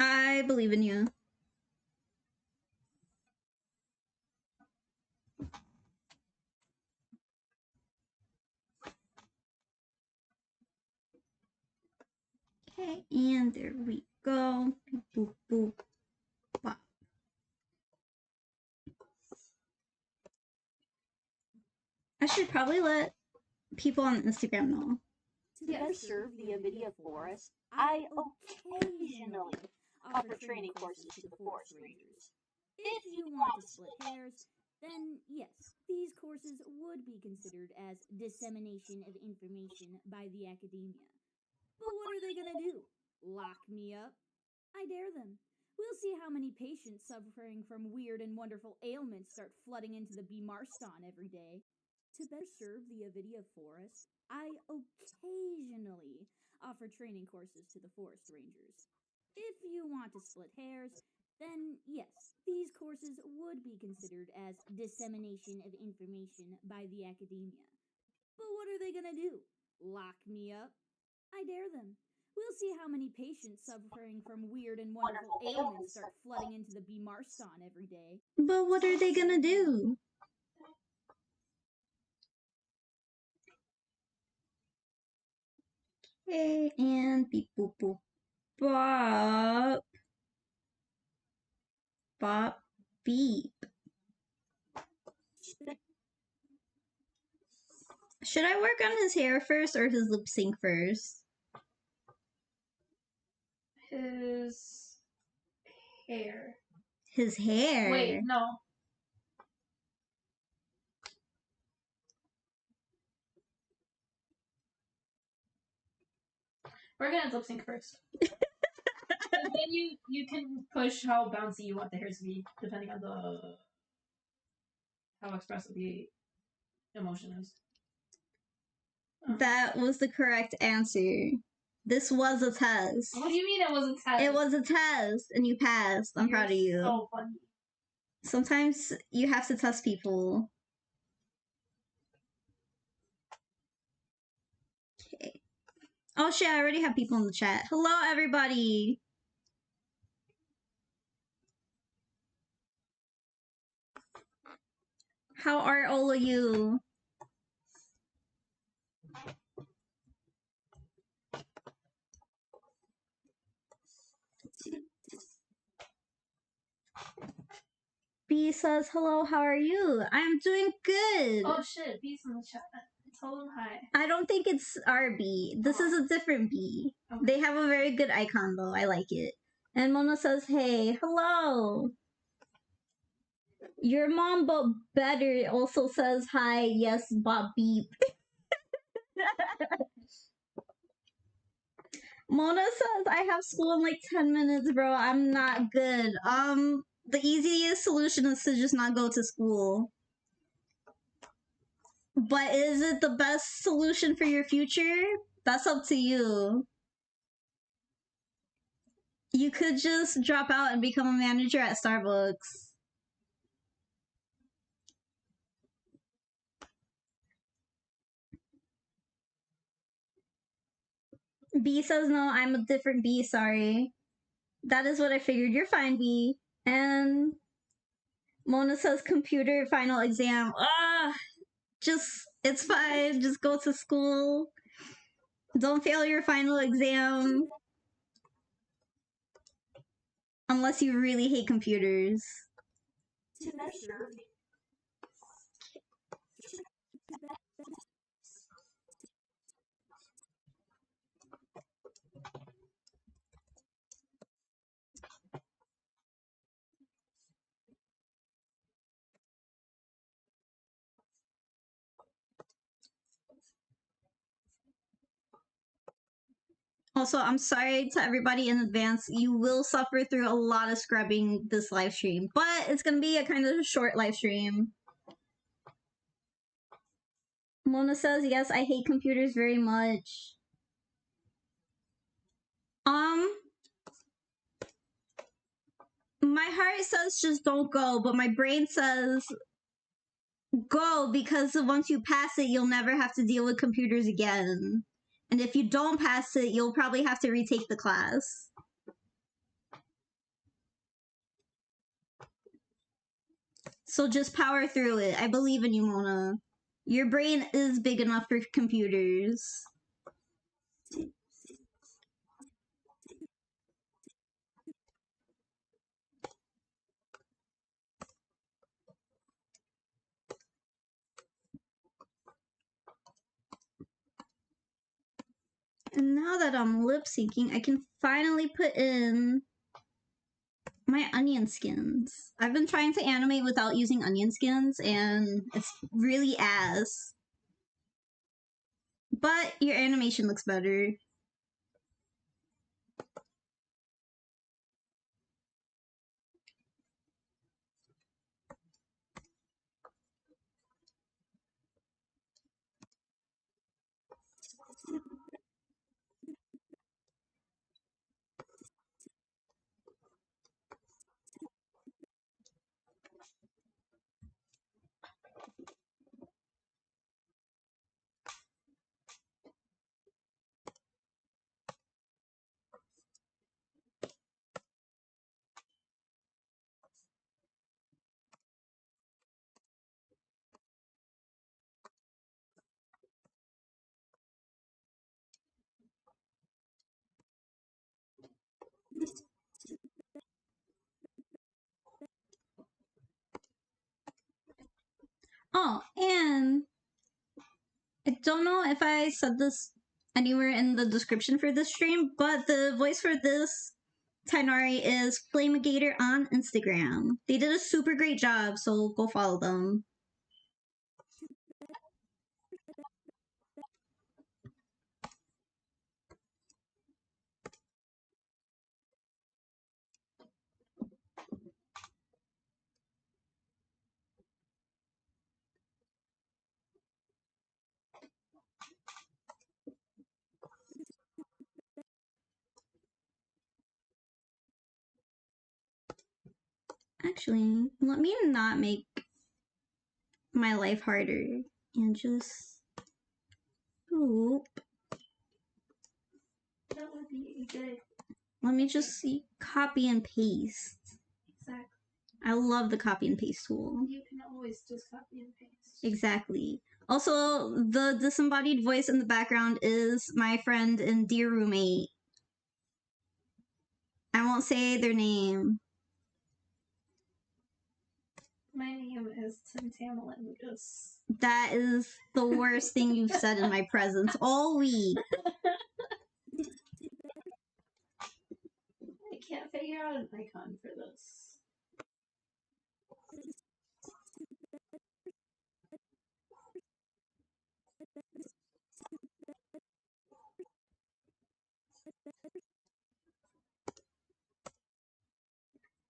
I believe in you. Okay, and there we go. Boop, boop, bop. I should probably let people on Instagram know. To better serve the avidia forest, I occasionally offer training courses to the forest rangers. If you want to split hairs, then yes, these courses would be considered as dissemination of information by the academia. But what are they gonna do? Lock me up? I dare them. We'll see how many patients suffering from weird and wonderful ailments start flooding into the B. Marston every day. To better serve the avidia forest, I occasionally offer training courses to the forest rangers. If you want to split hairs, then yes, these courses would be considered as dissemination of information by the academia. But what are they gonna do? Lock me up? I dare them. We'll see how many patients suffering from weird and wonderful ailments start flooding into the B. Marston every day. But what are they gonna do? Okay, and beep boop boop bop. Bop beep. Should I work on his hair first or his lip sync first? His hair. His hair. Wait, no. We're gonna lip sync first. And then you can push how bouncy you want the hairs to be, depending on how expressive the emotion is. That was the correct answer. This was a test. What do you mean it was a test? It was a test, and you passed. I'm proud of you. So funny. Sometimes you have to test people. Okay. Oh shit, I already have people in the chat. Hello, everybody. How are all of you? B says, hello, how are you? I'm doing good. Oh shit, B's in the chat. Tell them hi. I don't think it's our B. This is a different B. Okay. They have a very good icon though. I like it. And Mona says, hey, hello. Your mom but better also says hi, yes, Bob beep. Mona says, I have school in like 10 minutes, bro. I'm not good. The easiest solution is to just not go to school. But is it the best solution for your future? That's up to you. You could just drop out and become a manager at Starbucks. B says, no, I'm a different B, sorry. That is what I figured. You're fine, B. And Mona says, computer final exam. It's fine. Just go to school. Don't fail your final exam. Unless you really hate computers. Also, I'm sorry to everybody in advance. You will suffer through a lot of scrubbing this live stream, but it's gonna be a kind of short live stream. Mona says, yes, I hate computers very much. My heart says just don't go, but my brain says go, because once you pass it, you'll never have to deal with computers again. And if you don't pass it, you'll probably have to retake the class. So just power through it. I believe in you, Mona. Your brain is big enough for computers. And now that I'm lip syncing, I can finally put in my onion skins. I've been trying to animate without using onion skins, and it's really ass. But your animation looks better. Oh, and I don't know if I said this anywhere in the description for this stream, but the voice for this Tighnari is Flamegator on Instagram. They did a super great job, so go follow them. Actually, let me not make my life harder and just oop. That would be good. Let me just see copy and paste. Exactly. I love the copy and paste tool. You can always just copy and paste. Exactly. Also, the disembodied voice in the background is my friend and dear roommate. I won't say their name. My name is Tim Tamalingus. That is the worst thing you've said in my presence all week. I can't figure out an icon for this.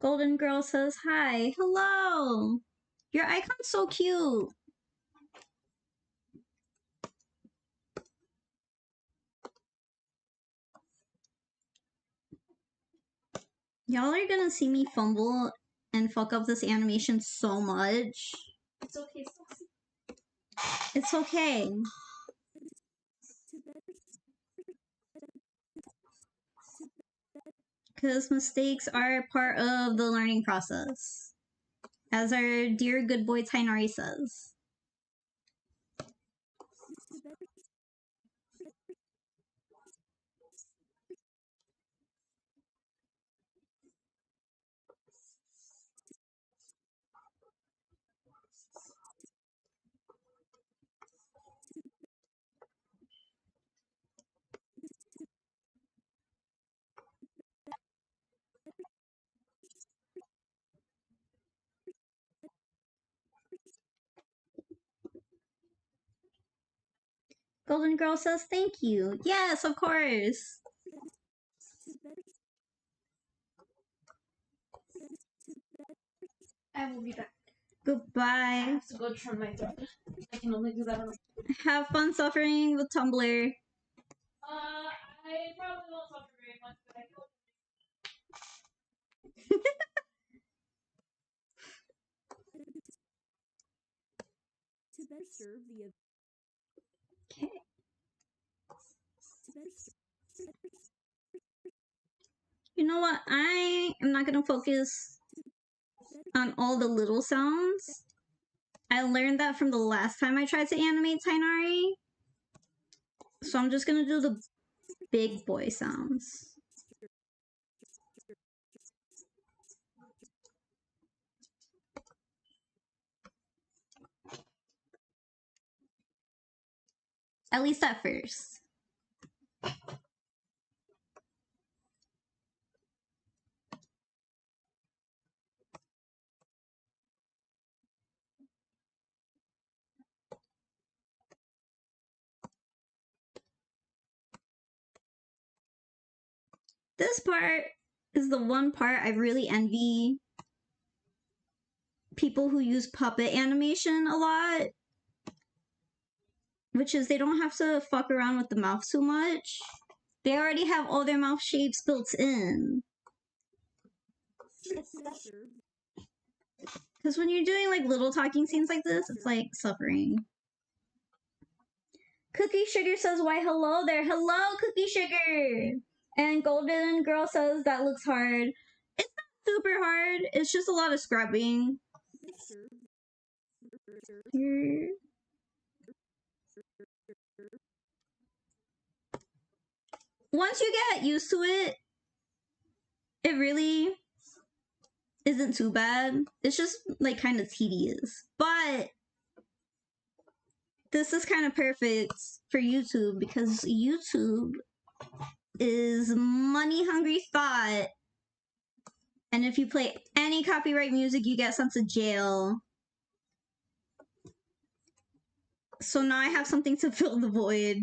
Golden Girl says hi. Hello. Your icon's so cute. Y'all are gonna see me fumble and fuck up this animation so much. It's okay, Saucy. It's okay. Because mistakes are part of the learning process. As our dear good boy Tighnari says. Golden Girl says thank you. Yes, of course. I will be back. I Goodbye. have to go trim my thread. I can only do that on Have fun suffering with Tumblr. I probably won't suffer very much, but I feel To better serve the Okay. You know what? I am not gonna focus on all the little sounds. I learned that from the last time I tried to animate Tighnari. So I'm just gonna do the big boy sounds. At least at first. This part is the one part I really envy people who use puppet animation a lot, which is they don't have to fuck around with the mouth too much. They already have all their mouth shapes built in. Because when you're doing like little talking scenes like this, it's like suffering. Cookie Sugar says, why hello there. Hello, Cookie Sugar. And Golden Girl says, that looks hard. It's not super hard. It's just a lot of scrubbing. Here. Once you get used to it, it really isn't too bad. It's just like kind of tedious. But this is kind of perfect for YouTube because YouTube is money hungry thought. And if you play any copyright music, you get sent to jail. So now I have something to fill the void.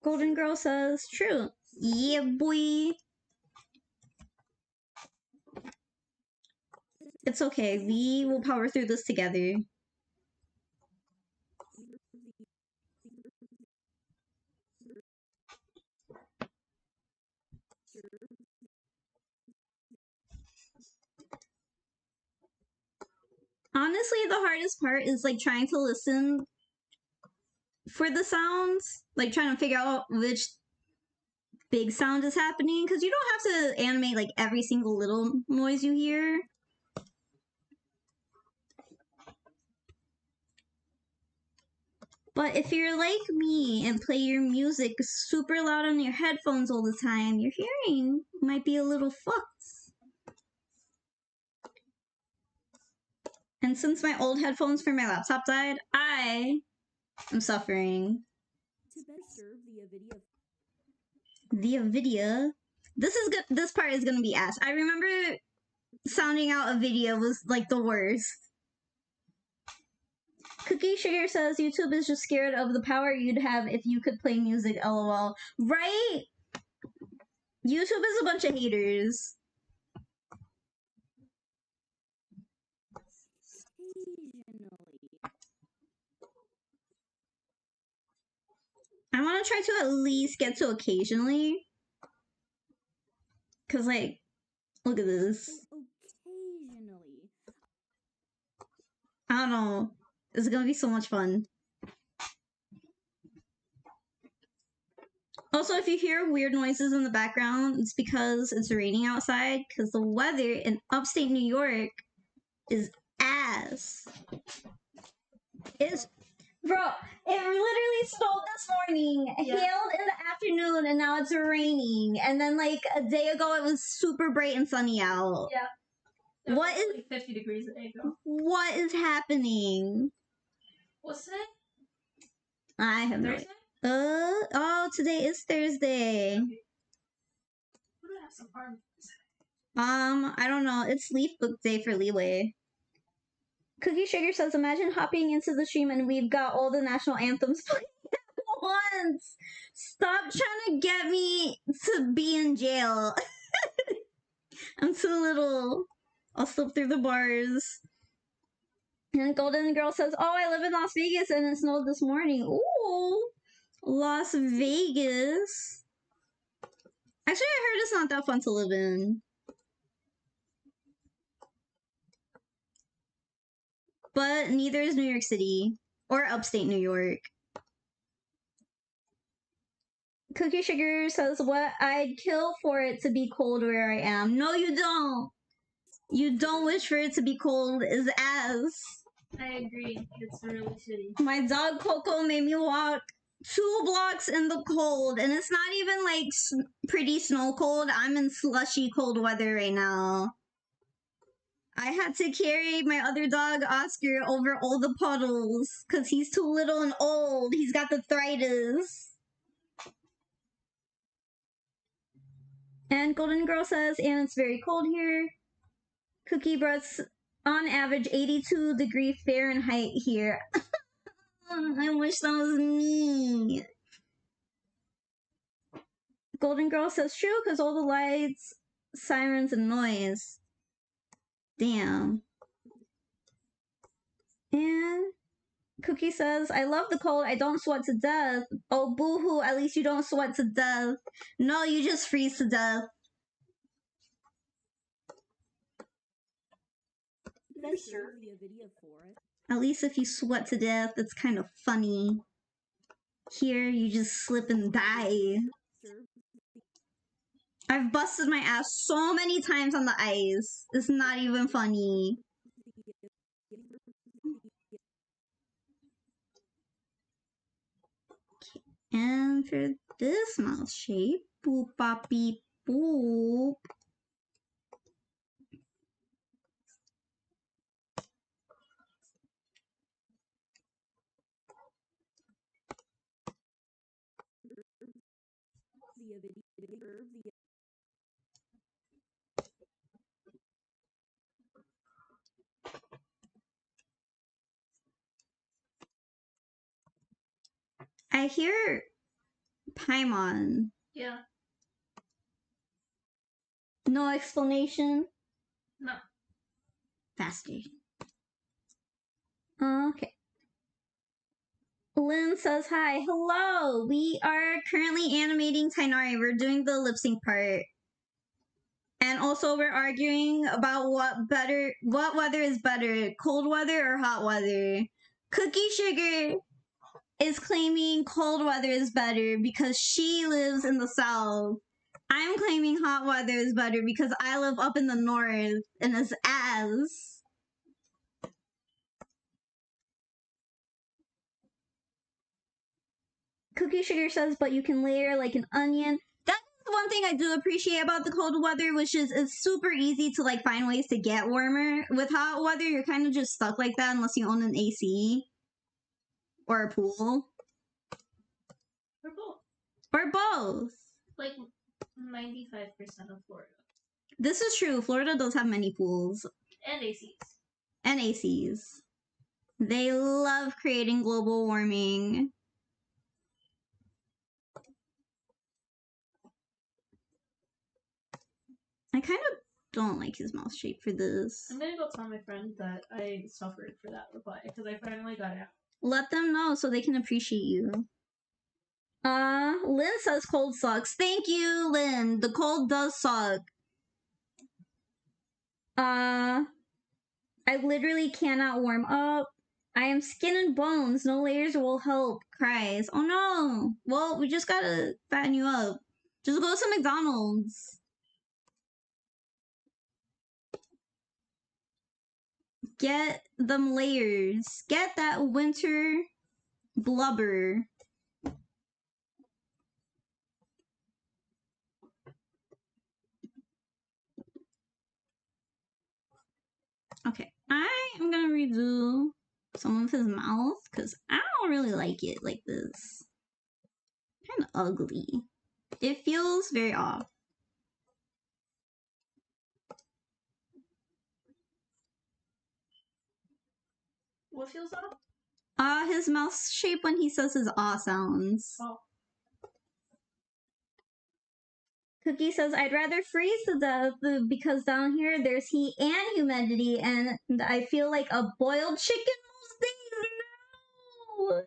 Golden Girl says, true. Yeah, boy. It's okay. We will power through this together. Honestly, the hardest part is like trying to listen for the sounds, like trying to figure out which big sound is happening, because you don't have to animate like every single little noise you hear. But if you're like me and play your music super loud on your headphones all the time, your hearing might be a little fucked. And since my old headphones for my laptop died, I am suffering. To better serve The video. This is good. This part is gonna be ass. I remember sounding out a video was like the worst. Cookie Sugar says YouTube is just scared of the power you'd have if you could play music. LOL. Right? YouTube is a bunch of haters. I want to try to at least get to occasionally. Because, like, look at this. Occasionally. I don't know. It's going to be so much fun. Also, if you hear weird noises in the background, it's because it's raining outside. Because the weather in upstate New York is ass. It's... Bro, it literally snowed this morning, hailed in the afternoon, and now it's raining. And then, like, a day ago, it was super bright and sunny out. Yeah. What is... like 50 degrees a day ago. What is happening? What's today? I have no Thursday? idea. Oh, today is Thursday. I'm gonna have some farm. I don't know. It's Leaf Book Day for Leeway. Cookie Sugar says, imagine hopping into the stream and we've got all the national anthems playing at once. Stop trying to get me to be in jail. I'm too little. I'll slip through the bars. And Golden Girl says, oh, I live in Las Vegas and it snowed this morning. Ooh, Las Vegas. Actually, I heard it's not that fun to live in. but neither is New York City or upstate New York. Cookie Sugar says, what I'd kill for it to be cold where I am. No, you don't. You don't wish for it to be cold is ass. I agree. It's really shitty. My dog Coco made me walk 2 blocks in the cold, and it's not even like pretty snow cold. I'm in slushy cold weather right now. I had to carry my other dog Oscar over all the puddles because he's too little and old. He's got the arthritis. And Golden Girl says, and it's very cold here. Cookie Breath's on average 82-degree Fahrenheit here. I wish that was me. Golden Girl says true because all the lights, sirens, and noise. Damn. And Cookie says, I love the cold. I don't sweat to death. Oh, boo-hoo. At least you don't sweat to death. No, you just freeze to death. At least if you sweat to death, it's kind of funny. Here, you just slip and die. I've busted my ass so many times on the ice. It's not even funny. Okay. And for this mouse shape, boop bop beep boop. I hear Paimon. Yeah. No explanation? No. Faster. Okay. Lynn says hi. Hello! We are currently animating Tighnari. We're doing the lip sync part. And also we're arguing about what weather is better, cold weather or hot weather. Cookie Sugar is claiming cold weather is better because she lives in the south. I'm claiming hot weather is better because I live up in the north and it's ass. Cookie Sugar says, but you can layer like an onion. That's one thing I do appreciate about the cold weather, which is it's super easy to like find ways to get warmer. With hot weather, you're kind of just stuck like that unless you own an AC or a pool. Or both. Or both. Like 95% of Florida. This is true. Florida does have many pools. And ACs. And ACs. They love creating global warming. I kind of don't like his mouth shape for this. I'm gonna go tell my friend that I suffered for that reply because I finally got it out. Let them know so they can appreciate you. Lynn says cold sucks. Thank you, Lynn. The cold does suck. I literally cannot warm up. I am skin and bones. No layers will help. Cries. Oh no. Well, we just gotta fatten you up. Just go to McDonald's. Get them layers. Get that winter blubber. Okay, I am gonna redo some of his mouth because I don't really like it like this. Kind of ugly. It feels very off. What feels off? His mouth shape when he says his ah sounds. Oh. Cookie says, I'd rather freeze to death because down here there's heat and humidity and I feel like a boiled chicken most days. No!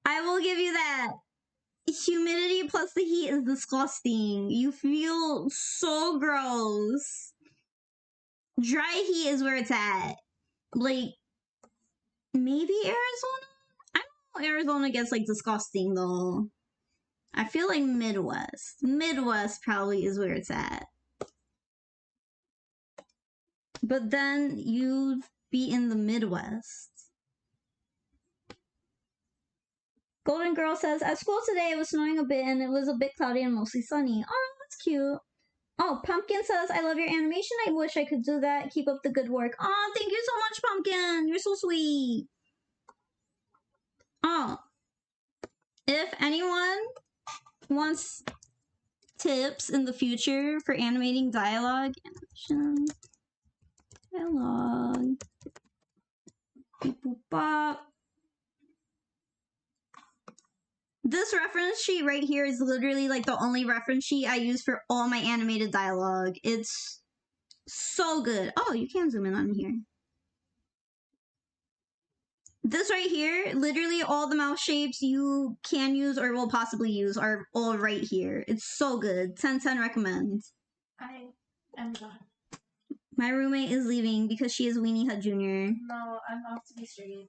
I will give you that. Humidity plus the heat is disgusting. You feel so gross. Dry heat is where it's at. Like, Maybe Arizona? I know Arizona gets like disgusting though. I feel like Midwest. Midwest probably is where it's at. But then you'd be in the Midwest. Golden Girl says, at school today it was snowing a bit and it was a bit cloudy and mostly sunny. Oh, that's cute. Oh, Pumpkin says, I love your animation. I wish I could do that. Keep up the good work. Oh, thank you so much, Pumpkin. You're so sweet. Oh, if anyone wants tips in the future for animating dialogue, animation, dialogue, beep boop bop. This reference sheet right here is literally like the only reference sheet I use for all my animated dialogue. It's so good. Oh, you can zoom in on here. This right here, literally all the mouth shapes you can use or will possibly use are all right here. It's so good. 10/10 recommends. I am done. My roommate is leaving because she is Weenie Hut Jr. No, I'm off to be straight.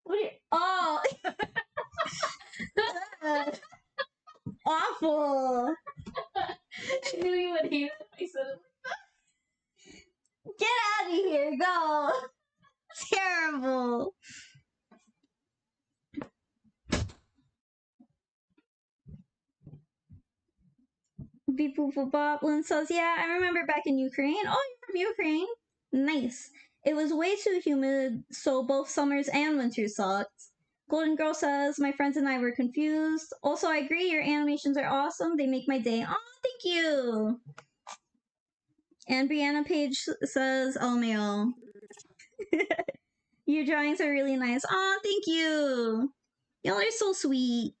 What are you? Oh! Awful! I knew you would hate it if I said it. Get out of here! Go! Terrible! Beep boop boop bop. Lynn says, yeah, I remember back in Ukraine. Oh, you're from Ukraine? Nice. It was way too humid, so both summers and winters sucked. Golden Girl says, my friends and I were confused. Also, I agree, your animations are awesome. They make my day. Oh, thank you. And Brianna Page says, LMAO. Your drawings are really nice. Oh, thank you. Y'all are so sweet.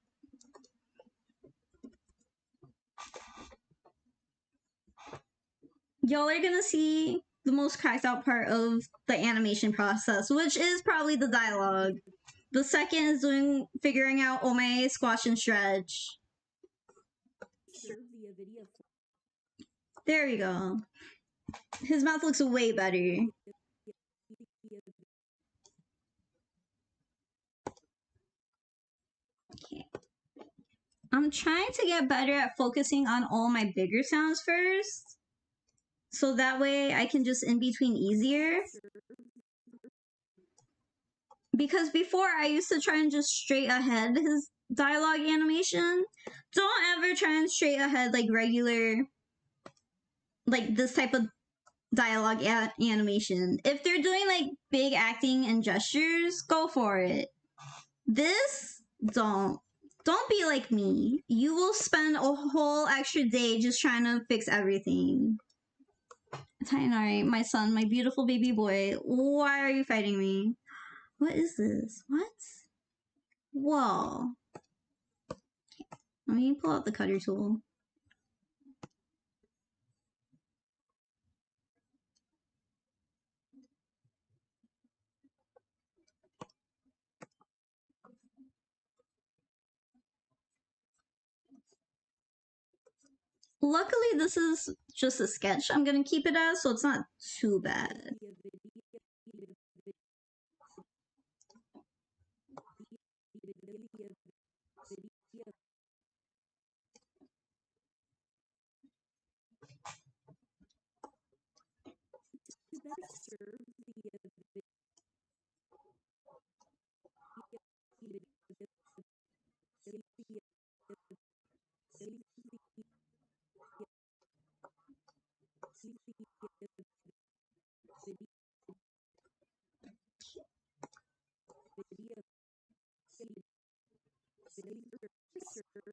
Y'all are gonna see the most cracked out part of the animation process, which is probably the dialogue. The second is figuring out oh my squash and stretch. There we go. His mouth looks way better. Okay. I'm trying to get better at focusing on all my bigger sounds first. So that way I can just in between easier. Because before I used to try and just straight ahead his dialogue animation. Don't ever try and straight ahead like regular, like this type of dialogue animation. If they're doing like big acting and gestures, go for it. This, don't be like me. You will spend a whole extra day just trying to fix everything. Tighnari, my son, my beautiful baby boy, why are you fighting me? What is this? What? Whoa. Let me pull out the cutter tool. Luckily, this is just a sketch I'm gonna keep it as, so it's not too bad.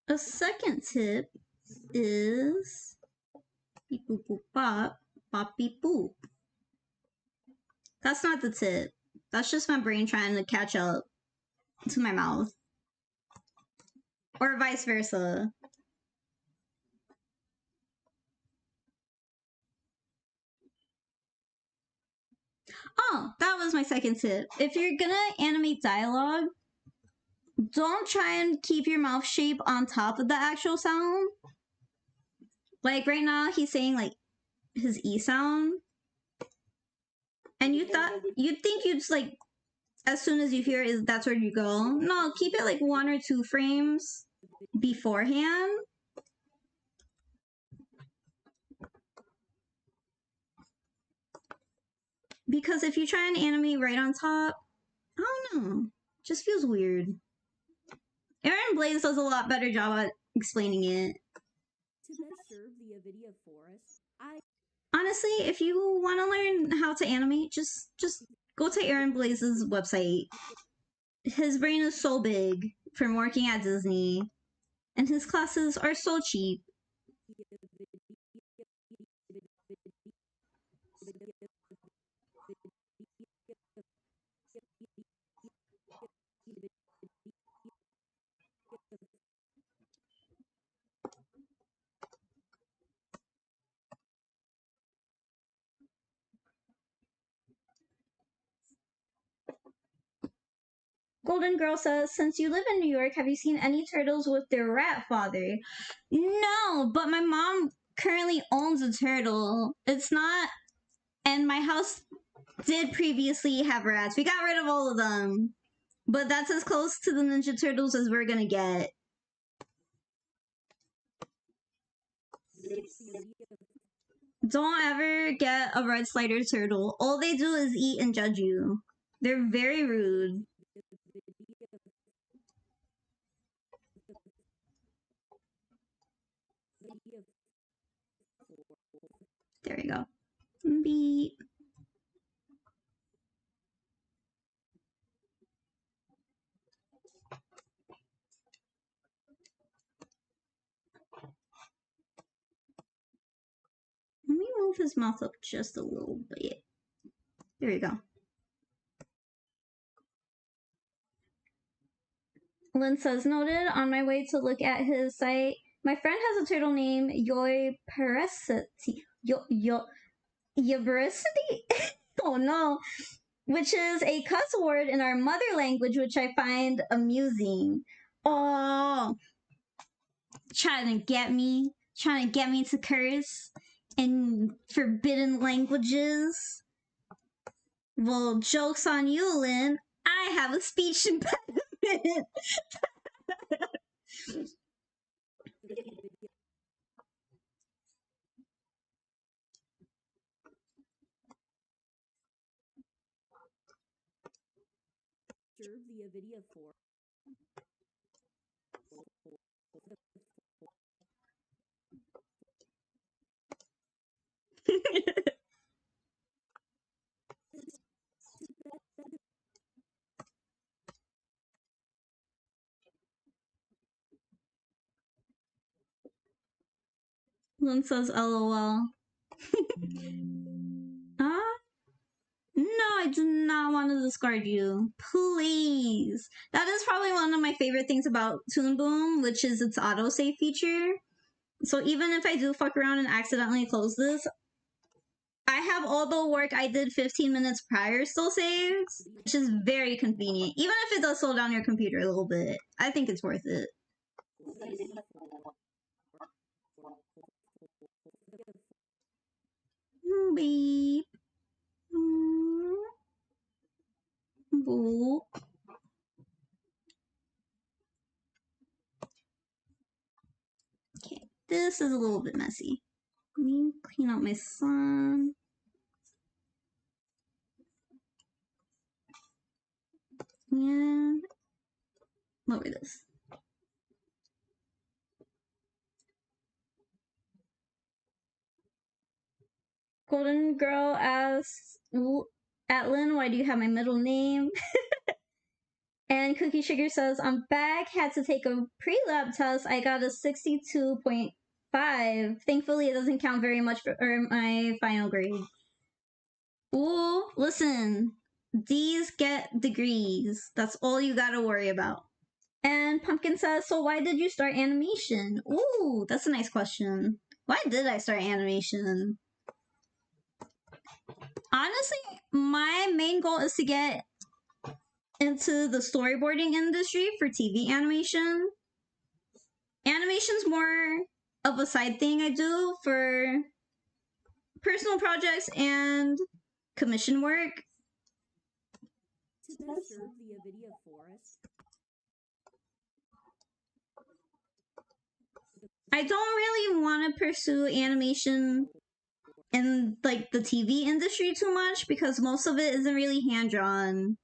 A second tip is beep boop boop bop, bop beep boop. That's not the tip. That's just my brain trying to catch up to my mouth. Or vice versa. Oh, that was my second tip. If you're gonna animate dialogue, don't try and keep your mouth shape on top of the actual sound. Like right now, he's saying like his E sound. And you'd think you'd just like as soon as you hear it, that's where you go. No, keep it like 1 or 2 frames beforehand. Because if you try and animate right on top, I don't know. Just feels weird. Aaron Blaze does a lot better job at explaining it. To best serve the NVIDIA Forest, Honestly, if you want to learn how to animate, just go to Aaron Blaze's website. His brain is so big from working at Disney, and his classes are so cheap. Golden Girl says, since you live in New York, have you seen any turtles with their rat father? No, but my mom currently owns a turtle. It's not, and my house did previously have rats. We got rid of all of them. But that's as close to the Ninja Turtles as we're gonna get. Don't ever get a red slider turtle. All they do is eat and judge you. They're very rude. There we go. Beep. Let me move his mouth up just a little bit. There we go. Lynn says, noted, on my way to look at his site, my friend has a turtle named Yoipericity. Yoipericity? Oh no. Which is a cuss word in our mother language, which I find amusing. Oh, trying to get me to curse in forbidden languages. Well, joke's on you, Lynn. I have a speech impediment. serve the NVIDIA Forest. Lynn says, LOL. No, I do not want to discard you. Please. That is probably one of my favorite things about Toon Boom, which is its autosave feature. So even if I do fuck around and accidentally close this, I have all the work I did 15 minutes prior still saved, which is very convenient. Even if it does slow down your computer a little bit, I think it's worth it. Beep. Boop. Okay, this is a little bit messy. Let me clean out my sun. And lower this. Golden Girl asks, Atlin, why do you have my middle name? And Cookie Sugar says, I'm back, had to take a pre-lab test. I got a 62.5. Thankfully, it doesn't count very much for my final grade. Ooh, listen. D's get degrees. That's all you gotta worry about. And Pumpkin says, so why did you start animation? Ooh, that's a nice question. Why did I start animation? Honestly, my main goal is to get into the storyboarding industry for TV animation. Animation's more of a side thing I do for personal projects and commission work. to best serve the avidity forest, I don't really want to pursue animation in like the TV industry too much because most of it isn't really hand drawn.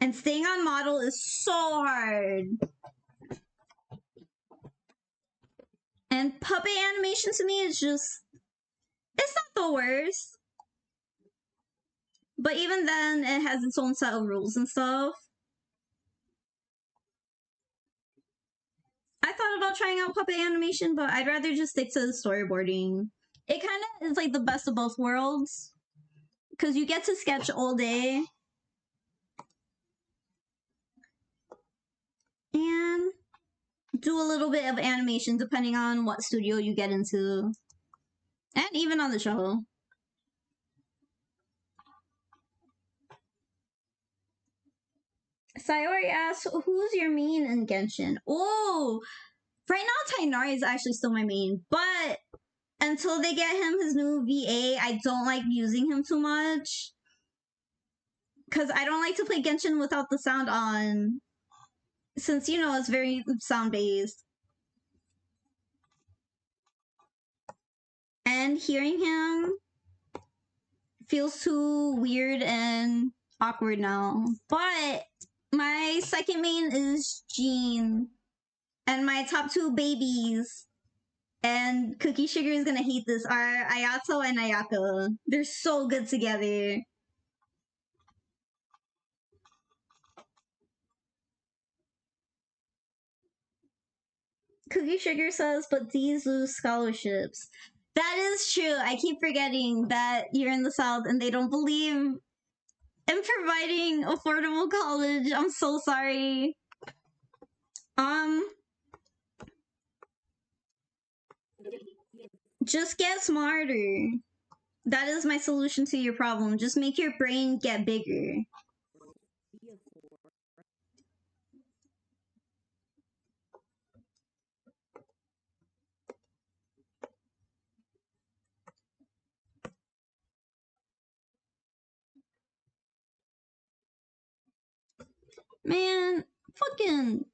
And staying on model is so hard. And puppet animation to me is just, it's not the worst. But even then, it has its own set of rules and stuff. I thought about trying out puppet animation, but I'd rather just stick to the storyboarding. It kind of is like the best of both worlds. Because you get to sketch all day. And do a little bit of animation depending on what studio you get into. And even on the show. Sayori asks, who's your main in Genshin? Oh, right now Tighnari is actually still my main, but until they get him his new VA, I don't like using him too much. Because I don't like to play Genshin without the sound on. Since, you know, it's very sound-based. And hearing him feels too weird and awkward now. But my second main is Jean. And my top two babies, and Cookie Sugar is gonna hate this, are Ayato and Ayaka. They're so good together. Cookie Sugar says, but these lose scholarships. That is true. I keep forgetting that you're in the South and they don't believe in providing affordable college. I'm so sorry. Just get smarter. That is my solution to your problem. Just make your brain get bigger. Man, fucking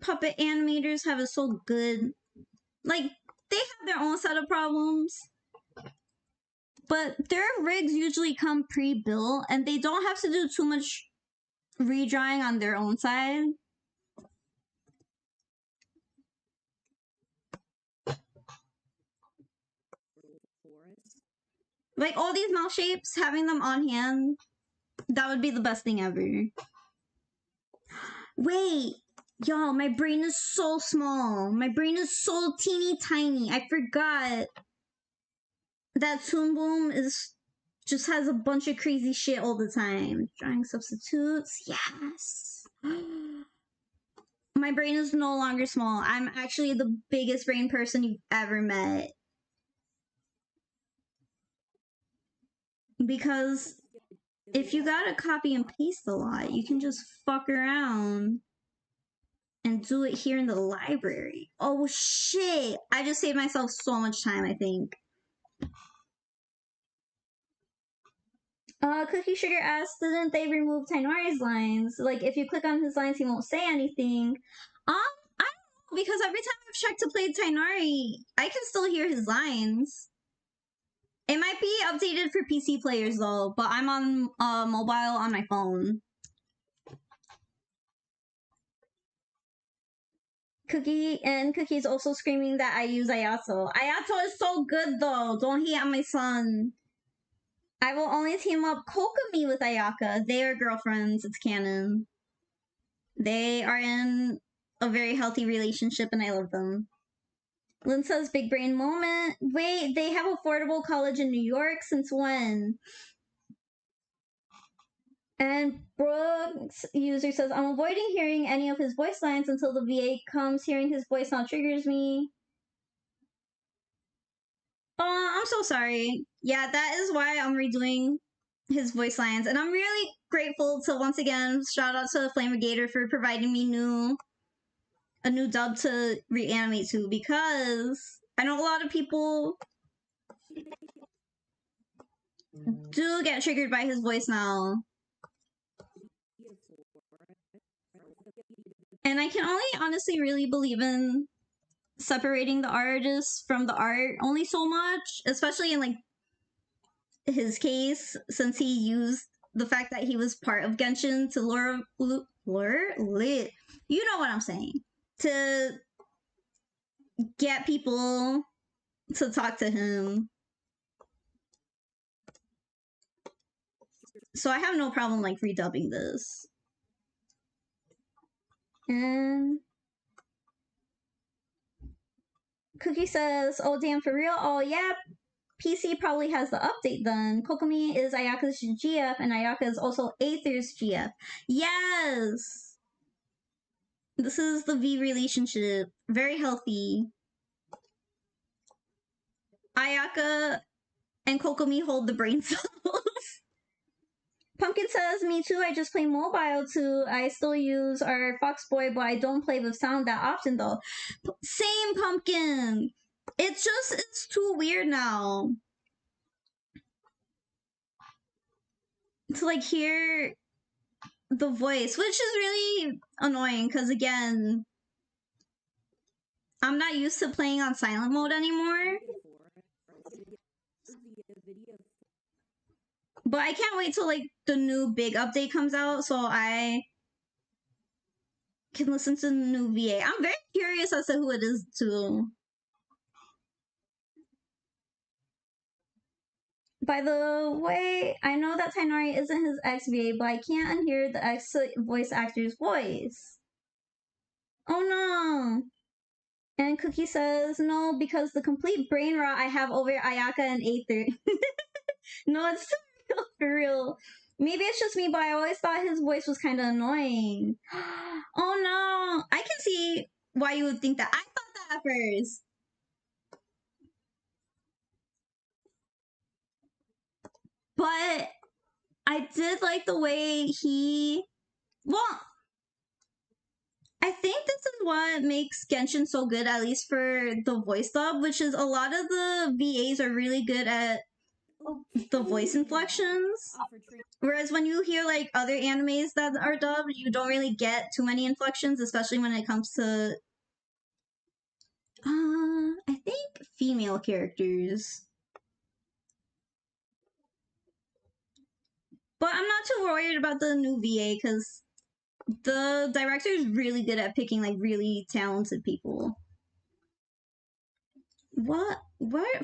puppet animators have it so good. Like, they have their own set of problems. But their rigs usually come pre-built, and they don't have to do too much redrawing on their own side. Like, all these mouth shapes, having them on hand, that would be the best thing ever. Wait, y'all, my brain is so small. My brain is so teeny tiny. I forgot that Toon Boom just has a bunch of crazy shit all the time. Drawing substitutes, yes. My brain is no longer small. I'm actually the biggest brain person you've ever met. Because if you gotta copy and paste a lot, you can just fuck around and do it here in the library. Oh shit! I just saved myself so much time, I think. Cookie Sugar asked, didn't they remove Tighnari's lines? Like, if you click on his lines, he won't say anything. I don't know, because every time I've checked to play Tighnari, I can still hear his lines. It might be updated for PC players, though, but I'm on mobile on my phone. Cookie's also screaming that I use Ayato. Ayato is so good, though. Don't hate on my son. I will only team up Kokomi with Ayaka. They are girlfriends. It's canon. They are in a very healthy relationship, and I love them. Lynn says, big brain moment. Wait, they have affordable college in New York? Since when? And Brooks user says, I'm avoiding hearing any of his voice lines until the VA comes. Hearing his voice now triggers me. Oh, I'm so sorry. Yeah, that is why I'm redoing his voice lines. And I'm really grateful to, once again, shout out to Flamegator for providing me a new dub to reanimate to, because I know a lot of people do get triggered by his voice now. And I can only honestly really believe in separating the artist from the art only so much, especially in like his case, since he used the fact that he was part of Genshin to lit. You know what I'm saying? To get people to talk to him. So I have no problem like redubbing this. And Cookie says, "Oh damn, for real? Oh yeah, PC probably has the update then. Kokomi is Ayaka's GF, and Ayaka is also Aether's GF. Yes! This is the V relationship. Very healthy. Ayaka and Kokomi hold the brain cells." Pumpkin says, "Me too, I just play mobile too. I still use our Foxboy, but I don't play with sound that often though." Same, Pumpkin! It's too weird now to like hear the voice, which is really annoying because again, I'm not used to playing on silent mode anymore. But I can't wait till like the new big update comes out so I can listen to the new VA. I'm very curious as to who it is too. By the way, I know that Tighnari isn't his ex VA, but I can't unhear the ex voice actor's voice. Oh no. And Cookie says, "No, because the complete brain rot I have over Ayaka and Aether." No, it's for real. Maybe it's just me, but I always thought his voice was kind of annoying. Oh no. I can see why you would think that. I thought that at first. But I did like the way he. Well, I think this is what makes Genshin so good, at least for the voice dub, which is a lot of the VAs are really good at the voice inflections. Whereas when you hear like other animes that are dubbed, you don't really get too many inflections, especially when it comes to I think female characters. But I'm not too worried about the new VA because the director is really good at picking like really talented people. What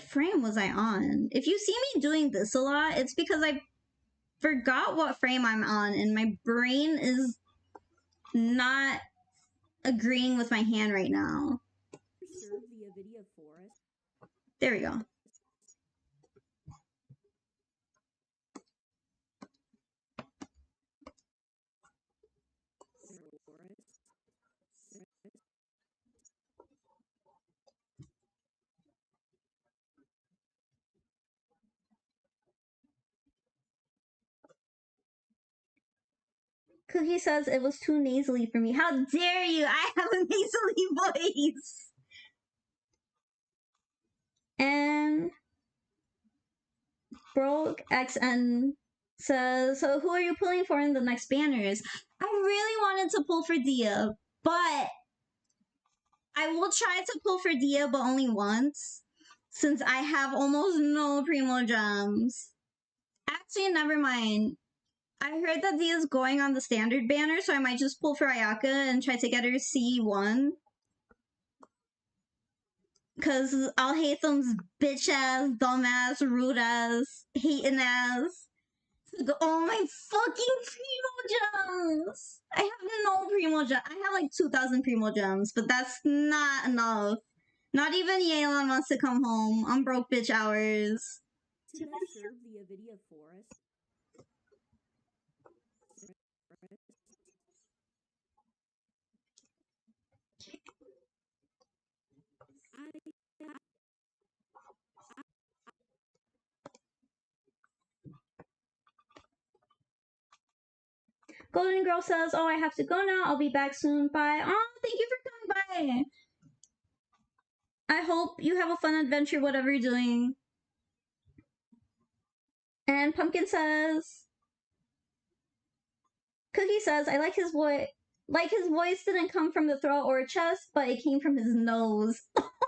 frame was I on? If you see me doing this a lot, it's because I forgot what frame I'm on and my brain is not agreeing with my hand right now. There we go. Cookie says it was too nasally for me. How dare you? I have a nasally voice. And Broke XN says, "So who are you pulling for in the next banners?" I really wanted to pull for Dia, but I will try to pull for Dia, but only once, since I have almost no Primo gems. Actually, never mind. I heard that Dia's going on the standard banner, so I might just pull for Ayaka and try to get her C1. Cause I'll hate them bitch ass, dumb ass, rude ass, hating ass. Oh my fucking Primo gems! I have no Primo gems. I have like 2,000 Primo gems, but that's not enough. Not even Yelan wants to come home on broke bitch hours. To best serve the Avidia Forest, Golden Girl says, "Oh, I have to go now. I'll be back soon. Bye." Oh, thank you for coming by. I hope you have a fun adventure, whatever you're doing. And Pumpkin says, Cookie says, "I like his voice." Like his voice didn't come from the throat or chest, but it came from his nose.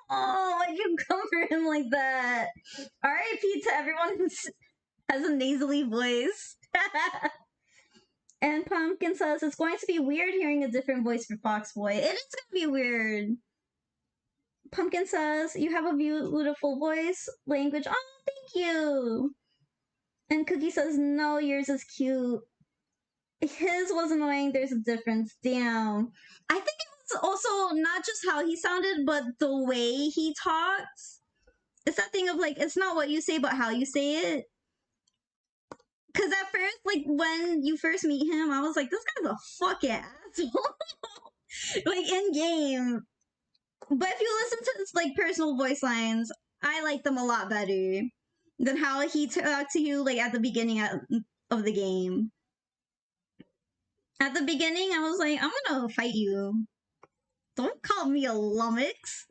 Oh, why'd you comfort him like that? R.I.P. to everyone who has a nasally voice. And Pumpkin says it's going to be weird hearing a different voice for Fox Boy. It is going to be weird. Pumpkin says you have a beautiful voice, language. Oh, thank you. And Cookie says no, yours is cute. His was annoying. There's a difference. Damn. I think it was also not just how he sounded, but the way he talks. It's that thing of like, it's not what you say, but how you say it. Because at first, like, when you first meet him, I was like, this guy's a fucking asshole. Like, in game. But if you listen to his, like, personal voice lines, I like them a lot better than how he talked to you, like, at the beginning of the game. At the beginning, I was like, I'm gonna fight you. Don't call me a lummox.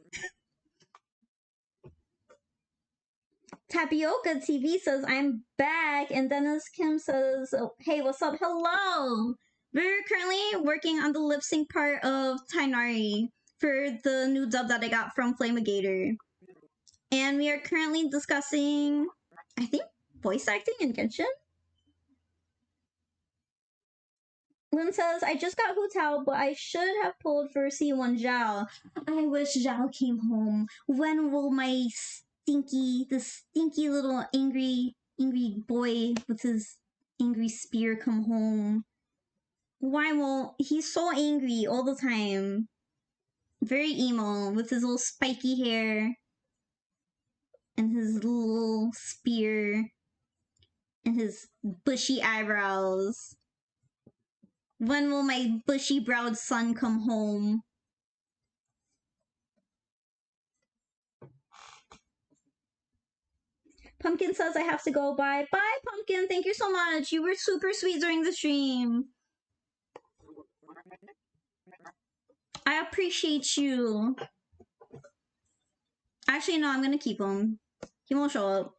Tapioca TV says, I'm back. And Dennis Kim says, hey, what's up? Hello. We're currently working on the lip sync part of Tighnari for the new dub that I got from Flamegator. And we are currently discussing, I think, voice acting in Genshin. Lynn says, I just got Hu Tao, but I should have pulled for C1 Zhao. I wish Zhao came home. When will my stinky little angry boy with his angry spear come home? Why won't he's so angry all the time? Very emo with his little spiky hair and his little spear and his bushy eyebrows. When will my bushy browed son come home? Pumpkin says I have to go. Bye. Bye, Pumpkin. Thank you so much. You were super sweet during the stream. I appreciate you. Actually, no, I'm gonna keep him. He won't show up.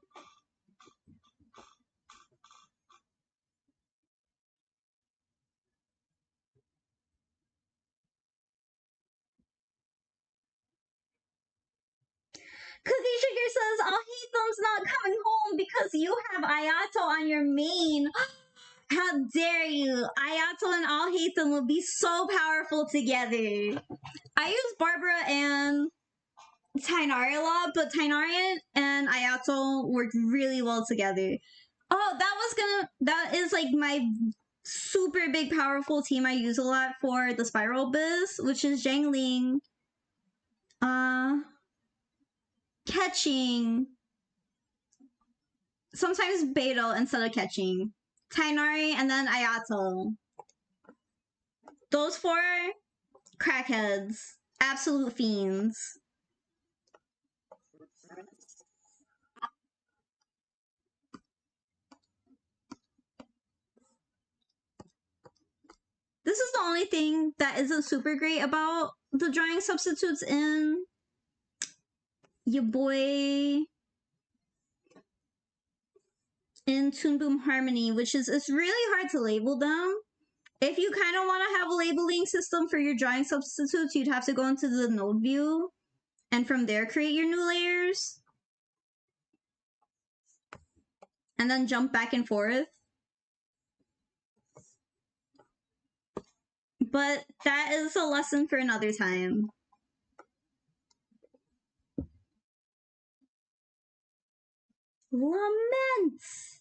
Cookie Sugar says, I'll hate them's not coming home because you have Ayato on your main. How dare you? Ayato and All Hate Them will be so powerful together. I use Barbara and Tighnari a lot, but Tighnari and Ayato work really well together. Oh, that is like my super big powerful team I use a lot for the Spiral Biz, which is Zhangling, catching, sometimes Beidou instead of catching, Tighnari, and then Ayato. Those four crackheads, absolute fiends. This is the only thing that isn't super great about the drawing substitutes in your boy in Toon Boom Harmony, which is it's really hard to label them. If you kind of want to have a labeling system for your drawing substitutes, you'd have to go into the node view and from there create your new layers and then jump back and forth. But that is a lesson for another time. Laments!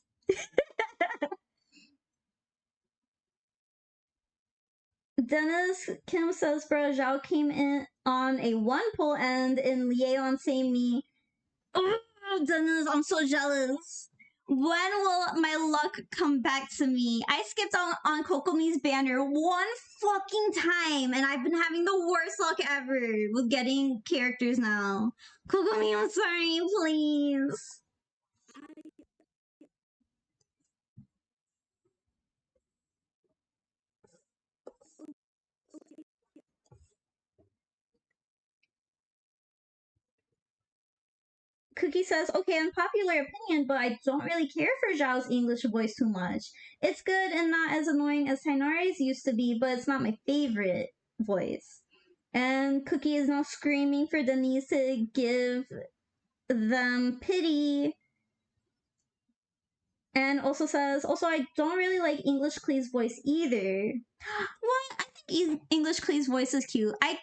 Dennis Kim says, bro, Zhao came in on a 1 pull end in Lieon Same. Oh, Dennis, I'm so jealous. When will my luck come back to me? I skipped on Kokomi's banner 1 fucking time, and I've been having the worst luck ever with getting characters now. Kokomi, I'm sorry, please. Cookie says, okay, unpopular opinion, but I don't really care for Zhao's English voice too much. It's good and not as annoying as Tighnari's used to be, but it's not my favorite voice. And Cookie is now screaming for Denise to give them pity. And also says, I don't really like English Clee's voice either. What? I think English Clee's voice is cute. I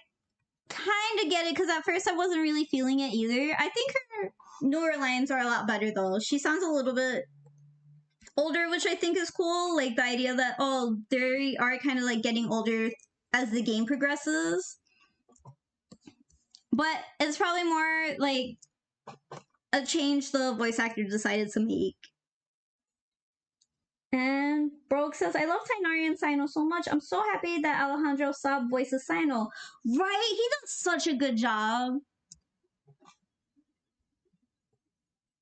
kind of get it because at first I wasn't really feeling it either. I think her newer lines are a lot better though. She sounds a little bit older, which I think is cool. Like the idea that, oh, they are kind of like getting older as the game progresses. But it's probably more like a change the voice actor decided to make. And Brogue says, I love Tighnari and Sino so much. I'm so happy that Alejandro Saab voices Sino. Right? He does such a good job.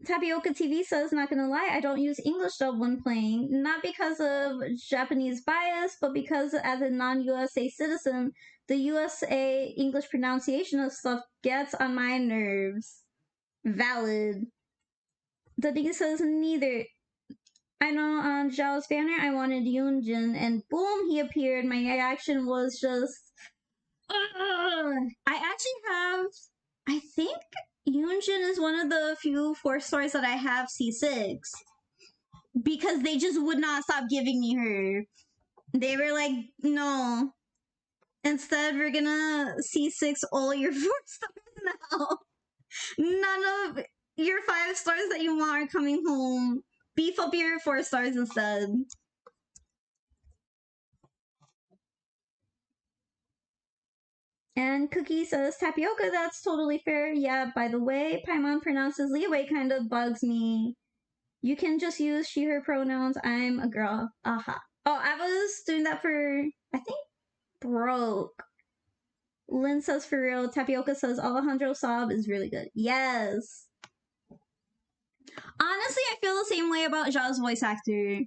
Tapioca TV says, not gonna lie, I don't use English dub when playing. Not because of Japanese bias, but because as a non-USA citizen, the USA English pronunciation of stuff gets on my nerves. Valid. Dadige says, neither. I know on Zhao's banner I wanted Yoonjin, and boom, he appeared. My reaction was just, ugh. I actually have, I think Yoonjin is one of the few 4-stars that I have C6. Because they just would not stop giving me her. They were like, no. Instead, we're gonna C6 all your 4-stars now. None of your 5 stars that you want are coming home. Beef up your 4 stars instead. And Cookie says, Tapioca, that's totally fair. Yeah, by the way, Paimon pronounces leeway kind of bugs me. You can just use she, her pronouns. I'm a girl. Aha. Oh, I was doing that for, I think, Broke. Lynn says, for real. Tapioca says, Alejandro Saab is really good. Yes. Honestly, I feel the same way about Zhao's voice actor.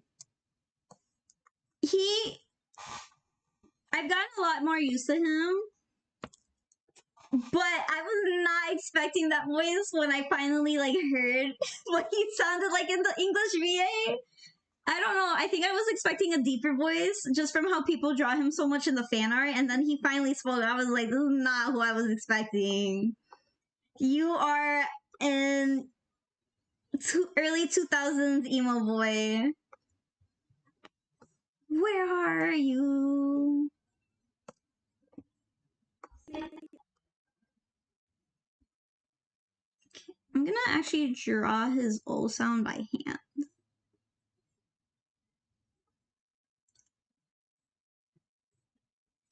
I've gotten a lot more used to him. But I was not expecting that voice when I finally heard what he sounded like in the English VA. I don't know. I think I was expecting a deeper voice just from how people draw him so much in the fan art, and then he finally spoke. I was like, this is not who I was expecting. You are an early 2000s emo boy. Where are you? I'm gonna actually draw his O sound by hand.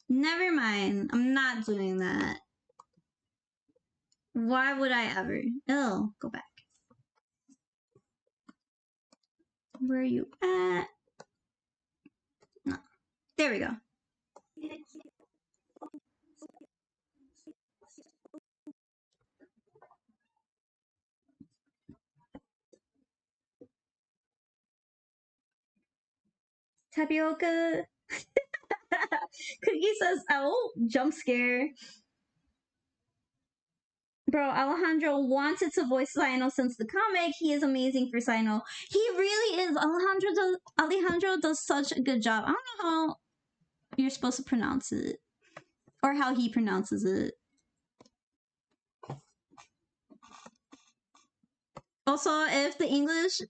Never mind. I'm not doing that. Why would I ever? Oh, go back. Where are you at? No. There we go. Tapioca. Cookie says, oh, jump scare. Bro, Alejandro wanted to voice Sino since the comic. He is amazing for Sino. He really is. Alejandro does such a good job. I don't know how you're supposed to pronounce it. Or how he pronounces it. Also, if the English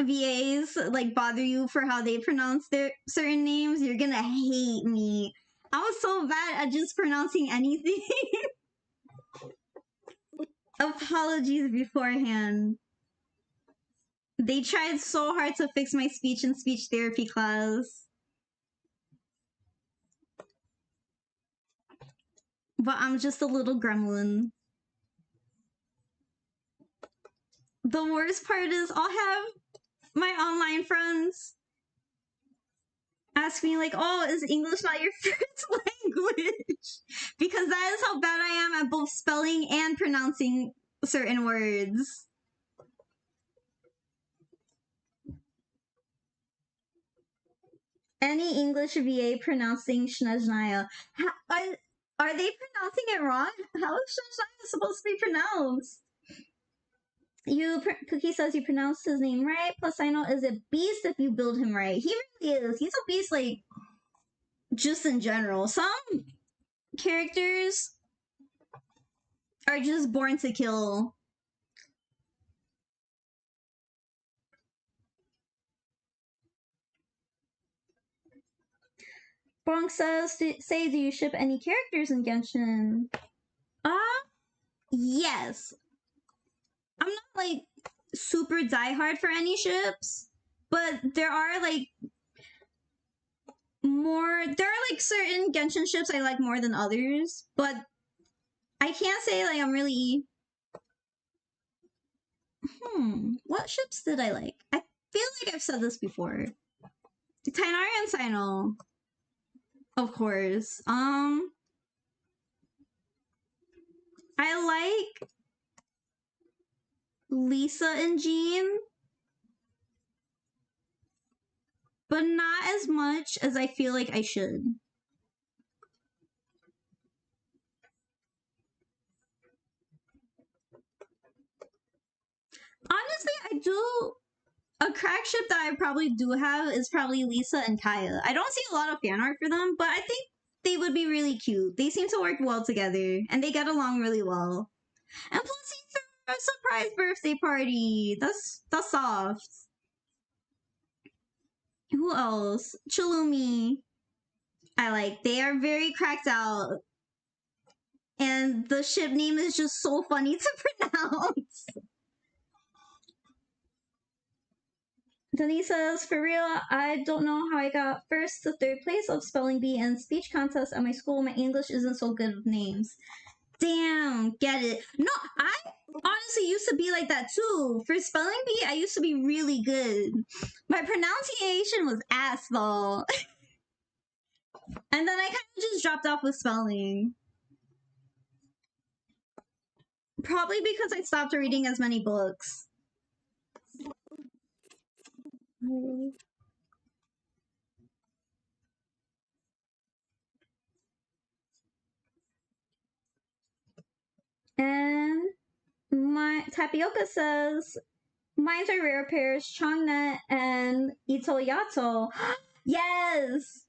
VAs bother you for how they pronounce their certain names, you're gonna hate me. I was so bad at just pronouncing anything. Apologies beforehand. They tried so hard to fix my speech in speech therapy class. But I'm just a little gremlin. The worst part is I'll have my online friends ask me oh, is English not your first language? Because that is how bad I am at both spelling and pronouncing certain words. Any English VA pronouncing Shnezhnaya. Are they pronouncing it wrong? How is Shnezhnaya supposed to be pronounced? Cookie says you pronounced his name right. Plus, Sino is a beast if you build him right. He really is. He's a beast, like, just in general. Some characters are just born to kill. Bronx says, say, do you ship any characters in Genshin? Yes. I'm not, like, super diehard for any ships, but there are, like, certain Genshin ships I like more than others, but I can't say, like, I'm really... What ships did I like? I feel like I've said this before. Tighnari and Sino. Of course. I like Lisa and Jean, but not as much as I feel like I should. Honestly, I do. A crack ship that I probably do have is probably Lisa and Kaya. I don't see a lot of fan art for them, but I think they would be really cute. They seem to work well together, and they get along really well. And plus, he threw a surprise birthday party. That's soft. Who else? Chulumi. I like. They are very cracked out, and the ship name is just so funny to pronounce. Denise says, for real, I don't know how I got first to third place of spelling bee and speech contest at my school. My English isn't so good with names. Damn, get it. No, I honestly used to be like that too. For spelling bee, I used to be really good. My pronunciation was ass though. And then I kind of just dropped off with spelling. Probably because I stopped reading as many books. And my Tapioca says, mines are rare pairs, Changnet and Itoyato. Yes!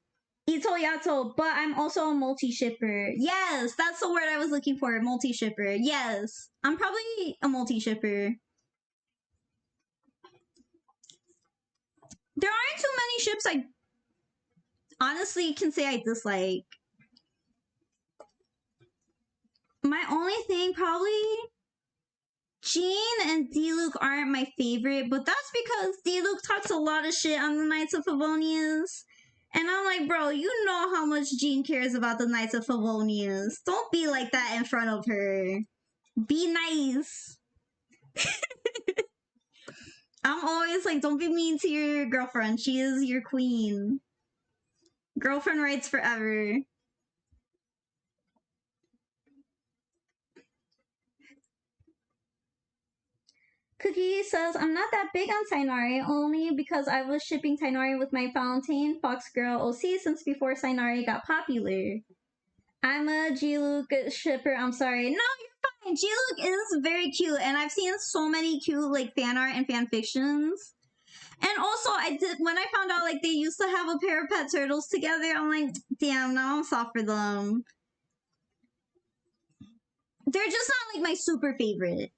Itoyato, but I'm also a multi-shipper. Yes, that's the word I was looking for, multi-shipper. Yes, I'm probably a multi-shipper. There aren't too many ships I honestly can say I dislike. My only thing, probably Jean and Diluc aren't my favorite, but that's because Diluc talks a lot of shit on the Knights of Favonius. And I'm like, bro, you know how much Jean cares about the Knights of Favonius. Don't be like that in front of her. Be nice. I'm always like, don't be mean to your girlfriend. She is your queen. Girlfriend rights forever. Cookie says, I'm not that big on Tighnari, only because I was shipping Tighnari with my Fountain Fox Girl OC since before Tighnari got popular. I'm a G-Luke shipper, I'm sorry. No, you're fine. G-Luke is very cute, and I've seen so many cute, like, fan art and fan fictions. And also, when I found out, like, they used to have a pair of pet turtles together, I'm like, damn, now I'm soft for them. They're just not, like, my super favorite.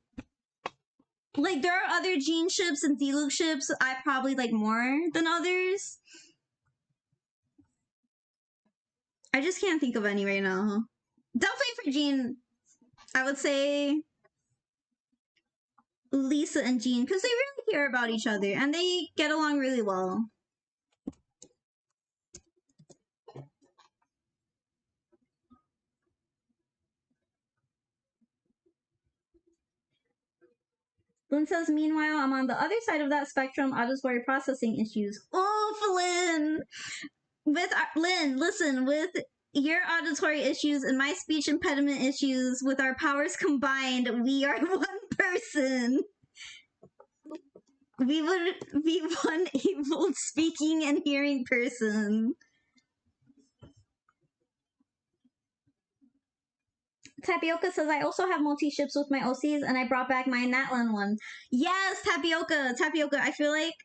Like, there are other Jean ships and Diluc ships I probably like more than others. I just can't think of any right now. Definitely for Jean, I would say Lisa and Jean, because they really care about each other and they get along really well. Lynn says, meanwhile, I'm on the other side of that spectrum, auditory processing issues. Oof, Lynn! Lynn, listen, with your auditory issues and my speech impediment issues, with our powers combined, we are one person. We would be one able speaking and hearing person. Tapioca says, I also have multi-ships with my OCs and I brought back my Natlan one. Yes, Tapioca! Tapioca, I feel like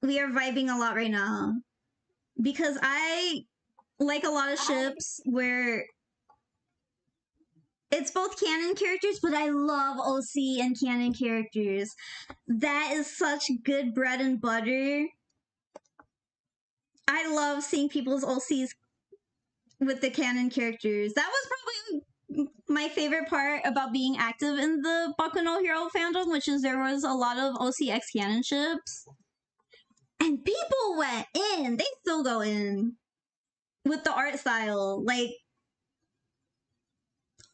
we are vibing a lot right now. Because I like a lot of ships where it's both canon characters, but I love OC and canon characters. That is such good bread and butter. I love seeing people's OCs with the canon characters. That was probably my favorite part about being active in the Boku no Hero fandom, which is there was a lot of OCX canon ships. And people went in. They still go in. With the art style. Like,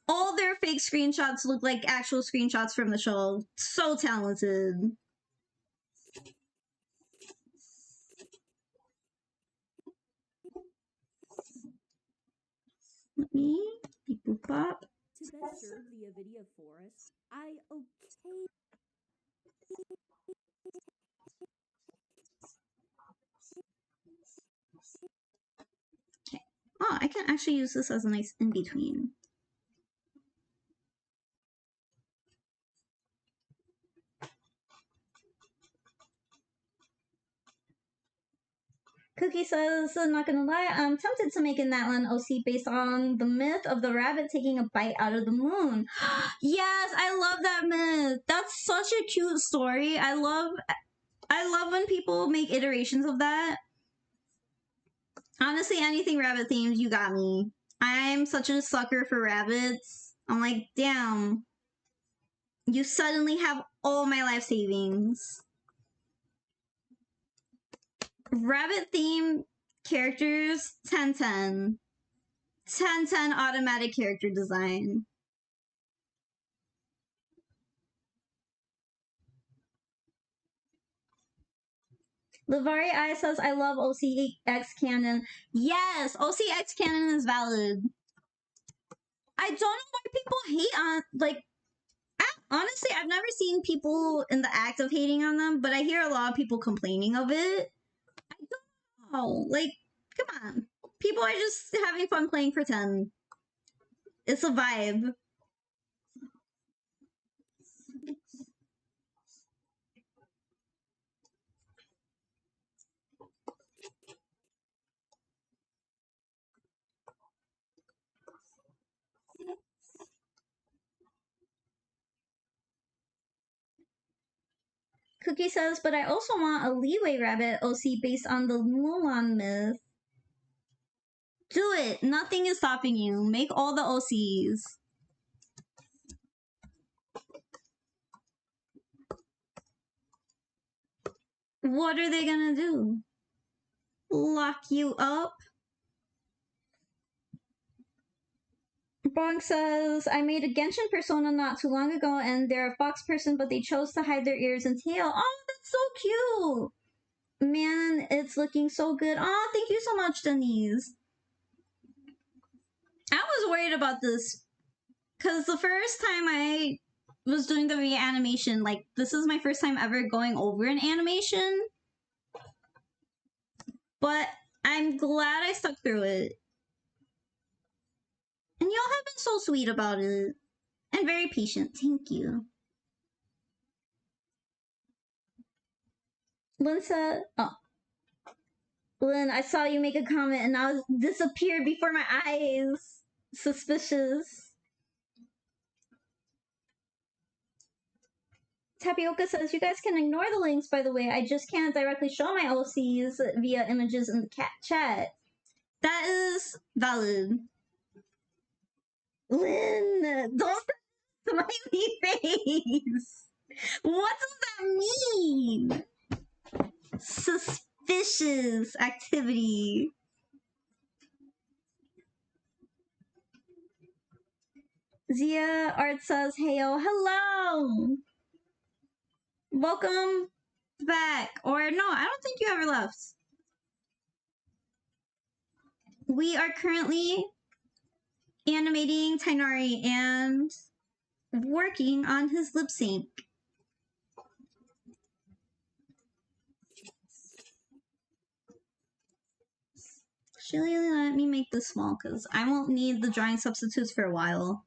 all their fake screenshots look like actual screenshots from the show. So talented. Let me beep boop pop. To best serve the Avidia forest, I Okay. Oh, I can actually use this as a nice in-between. Cookie says, I'm not gonna lie, I'm tempted to make a Natlan OC based on the myth of the rabbit taking a bite out of the moon. Yes, I love that myth. That's such a cute story. I love when people make iterations of that. Honestly, anything rabbit themed, you got me. I'm such a sucker for rabbits. I'm like, damn. You suddenly have all my life savings. Rabbit themed characters, 10/10. 10/10 automatic character design. Lavari I says, I love OCX canon. Yes, OCX canon is valid. I don't know why people hate on, like, honestly, I've never seen people in the act of hating on them, but I hear a lot of people complaining of it. I don't know. Like, come on. People are just having fun playing pretend. It's a vibe. Cookie says, but I also want a Leeway Rabbit OC based on the Mulan myth. Do it. Nothing is stopping you. Make all the OCs. What are they gonna do? Lock you up? Bong says, I made a Genshin persona not too long ago and they're a fox person, but they chose to hide their ears and tail. Oh, that's so cute! Man, it's looking so good. Oh, thank you so much, Denise. I was worried about this because the first time I was doing the reanimation, like, this is my first time ever going over an animation. But I'm glad I stuck through it. And y'all have been so sweet about it. And very patient. Thank you. Lynn said, oh. Lynn, I saw you make a comment and I was disappeared before my eyes. Suspicious. Tapioca says, you guys can ignore the links, by the way. I just can't directly show my OCs via images in the chat. That is valid. Lynn, don't smiley face. What does that mean? Suspicious activity. Zia Art says, heyo, hello. Welcome back. Or no, I don't think you ever left. We are currently animating Tighnari and working on his lip sync. She'll let me make this small because I won't need the drawing substitutes for a while.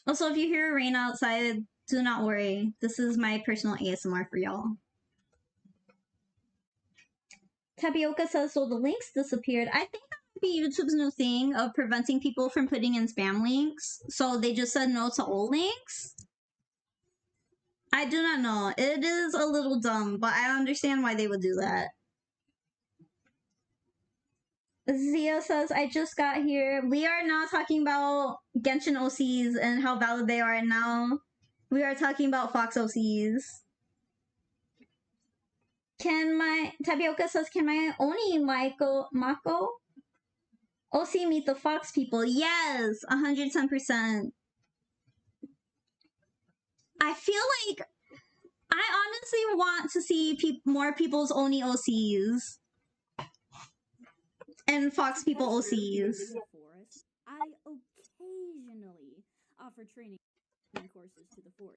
Also, if you hear rain outside, do not worry. This is my personal ASMR for y'all. Tapioca says, so the links disappeared. I think that might be YouTube's new thing of preventing people from putting in spam links. So they just said no to all links. I do not know. It is a little dumb, but I understand why they would do that. Zia says, I just got here. We are not talking about Genshin OCs and how valid they are now. We are talking about Fox OCs. Tapioca says, can my Oni Mako OC meet the Fox people? Yes, 110%. I feel like I honestly want to see more people's Oni OCs. And Fox people OCs. I occasionally offer training courses to the force.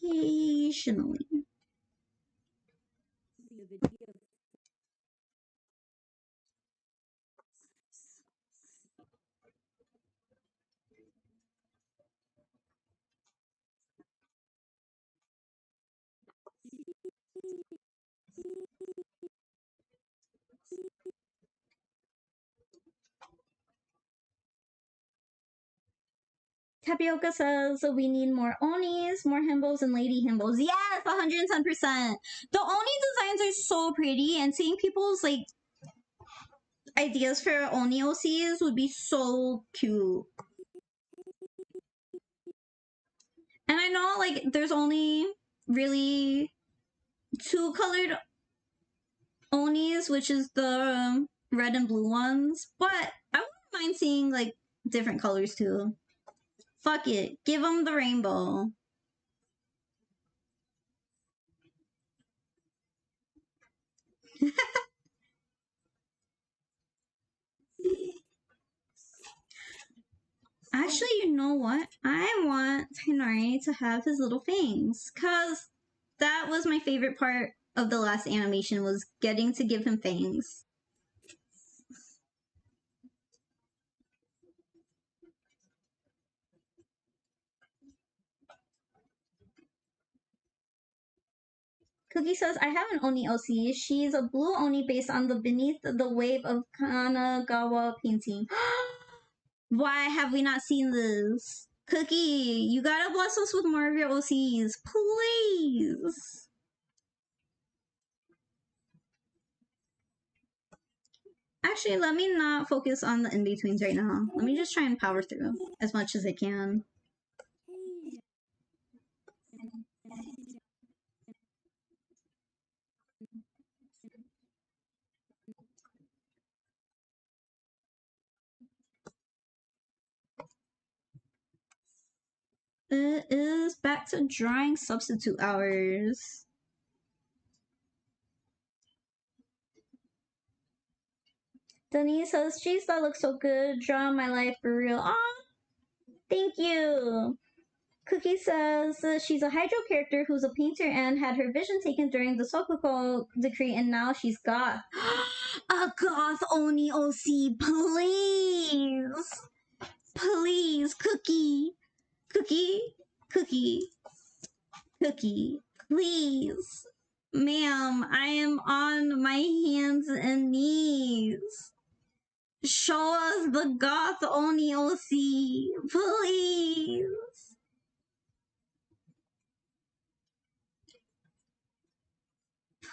Occasionally. Tapioca says we need more Onis, more Himbos, and Lady Himbos. Yes, 110%. The Oni designs are so pretty, and seeing people's like ideas for Oni OCs would be so cute. And I know like there's only really 2 colored Onis, which is the red and blue ones, but I wouldn't mind seeing like different colors too. Fuck it, give them the rainbow. Actually, you know what? I want Tighnari to have his little fangs, cause that was my favorite part of the last animation, was getting to give him fangs. Cookie says, I have an Oni OC. She's a blue Oni based on the Beneath the Wave of Kanagawa painting. Why have we not seen this? Cookie, you gotta bless us with more of your OCs, please. Actually, let me not focus on the in-betweens right now. Let me just try and power through as much as I can. It is back to drawing substitute hours. Denise says, geez, that looks so good. Draw my life for real. Aw, thank you. Cookie says she's a Hydro character who's a painter and had her vision taken during the Sokuko decree, and now she's goth. A goth Oni OC, please! Please, Cookie! Cookie! Cookie! Cookie! Please! Ma'am, I am on my hands and knees. Show us the goth Oni OC, please!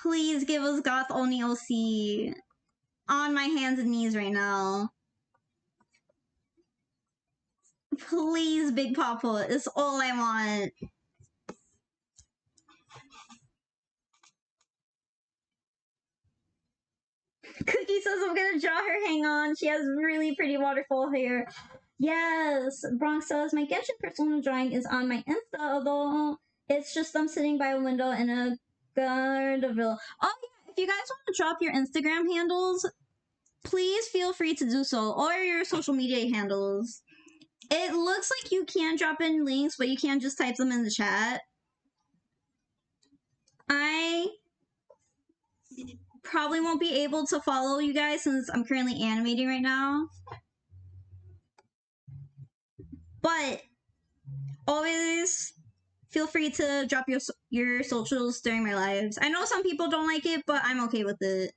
Please give us goth Oni OC. On my hands and knees right now. Please, Big Papa, it's all I want. Cookie says I'm gonna draw her. Hang on. She has really pretty waterfall hair. Yes. Bronx says my Genshin persona drawing is on my Insta, although it's just them sitting by a window in a Gardeaville. Oh yeah, if you guys want to drop your Instagram handles, please feel free to do so, or your social media handles. It looks like you can drop in links, but you can't just type them in the chat. I probably won't be able to follow you guys since I'm currently animating right now. But always feel free to drop your socials during my lives. I know some people don't like it, but I'm okay with it.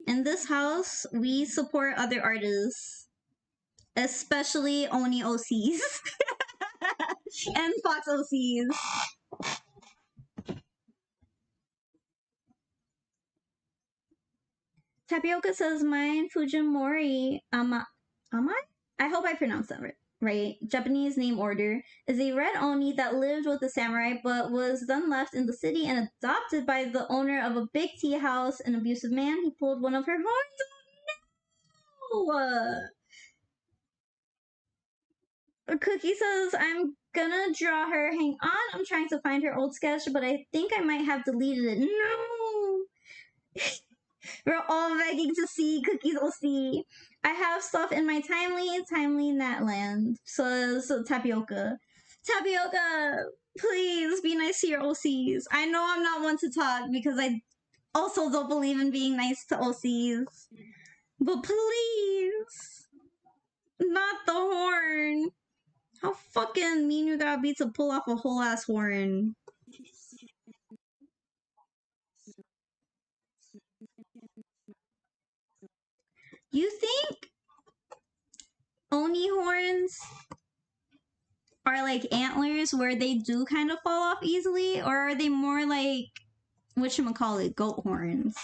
In this house, we support other artists, especially Oni OCs and Fox OCs. Tapioca says, mine Fujimori Amai? I hope I pronounced that right. Japanese name order is a red Oni that lived with a samurai but was then left in the city and adopted by the owner of a big tea house, an abusive man. He pulled one of her horns. Oh no! Cookie says, I'm gonna draw her. Hang on, I'm trying to find her old sketch, but I think I might have deleted it. No! We're all begging to see Cookies OC. I have stuff in my timely Natland. So Tapioca. Tapioca, please be nice to your OCs. I know I'm not one to talk because I also don't believe in being nice to OCs. But please, not the horn. How fucking mean you gotta be to pull off a whole ass horn? You think Oni horns are like antlers where they do kind of fall off easily, or are they more like whatchamacallit, goat horns?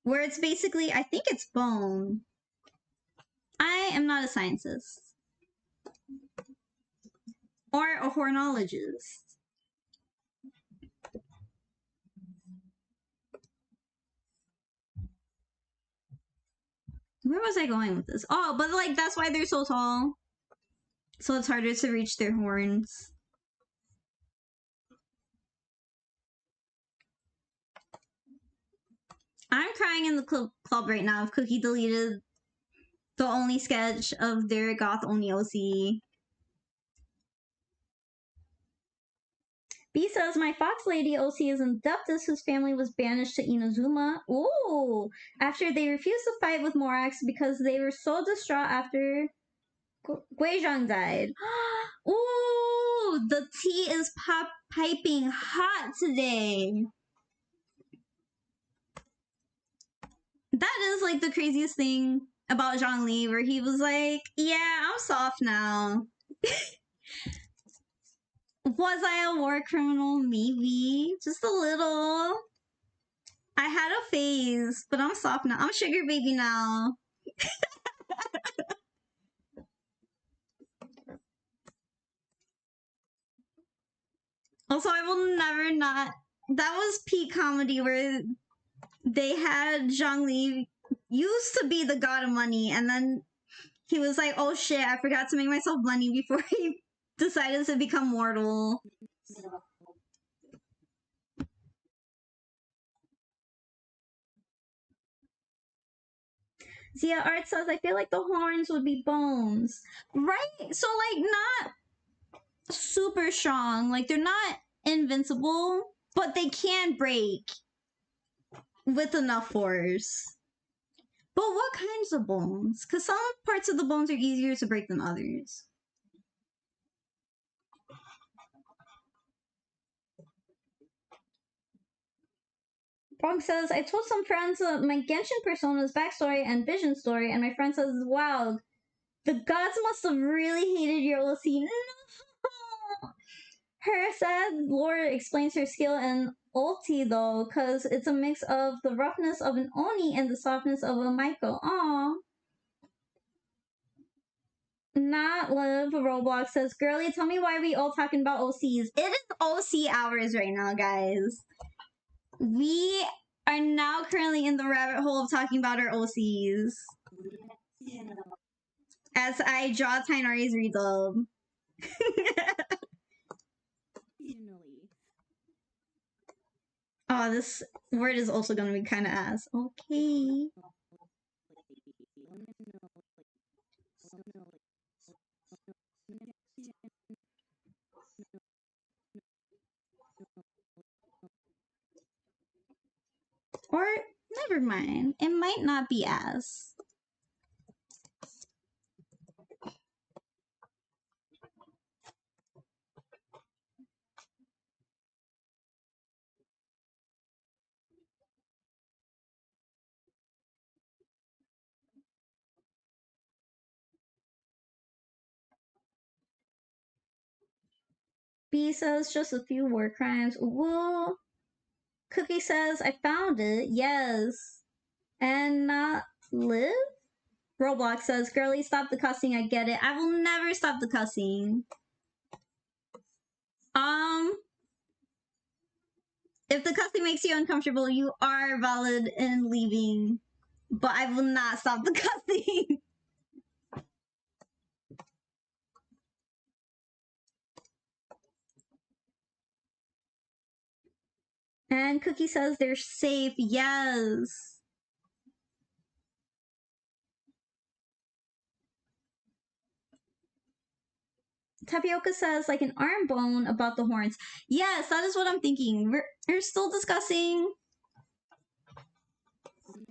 Where it's basically, I think it's bone. I am not a scientist. Or a hornologist. Where was I going with this? Oh, but like that's why they're so tall. So it's harder to reach their horns. I'm crying in the club right now if Cookie deleted the only sketch of their goth Oni OC. B says, my fox lady OC is in Deptus, whose family was banished to Inazuma. Ooh! After they refused to fight with Morax because they were so distraught after Guizhang died. Ooh! The tea is piping hot today. That is like the craziest thing about Zhongli, where he was like, yeah, I'm soft now. Was I a war criminal? Maybe. Just a little. I had a phase, but I'm soft now. I'm sugar baby now. Also, I will never not. That was peak comedy where they had Zhongli used to be the god of money, and then he was like, oh shit, I forgot to make myself money before he decided to become mortal. Zia Art says, I feel like the horns would be bones. Right? So, like, not super strong. Like, they're not invincible, but they can break with enough force. But what kinds of bones? Because some parts of the bones are easier to break than others. Frog says, I told some friends my Genshin Persona's backstory and vision story, and my friend says, wow, the gods must have really hated your OC. No! Her sad lore explains her skill in ulti, though, because it's a mix of the roughness of an Oni and the softness of a Maiko. Aww. Not Live Roblox says, girly, tell me why we all talking about OCs. It is OC hours right now, guys. We are now currently in the rabbit hole of talking about our OCs. As I draw Tighnari's redub. Oh, this word is also gonna be kind of ass. Okay. Or, never mind. It might not be ass. B says just a few war crimes. Woo. Cookie says I found it. Yes. And not live? Roblox says, girlie, stop the cussing. I get it. I will never stop the cussing. If the cussing makes you uncomfortable, you are valid in leaving. But I will not stop the cussing. And Cookie says they're safe. Yes. Tapioca says like an arm bone about the horns. Yes, that is what I'm thinking. We're still discussing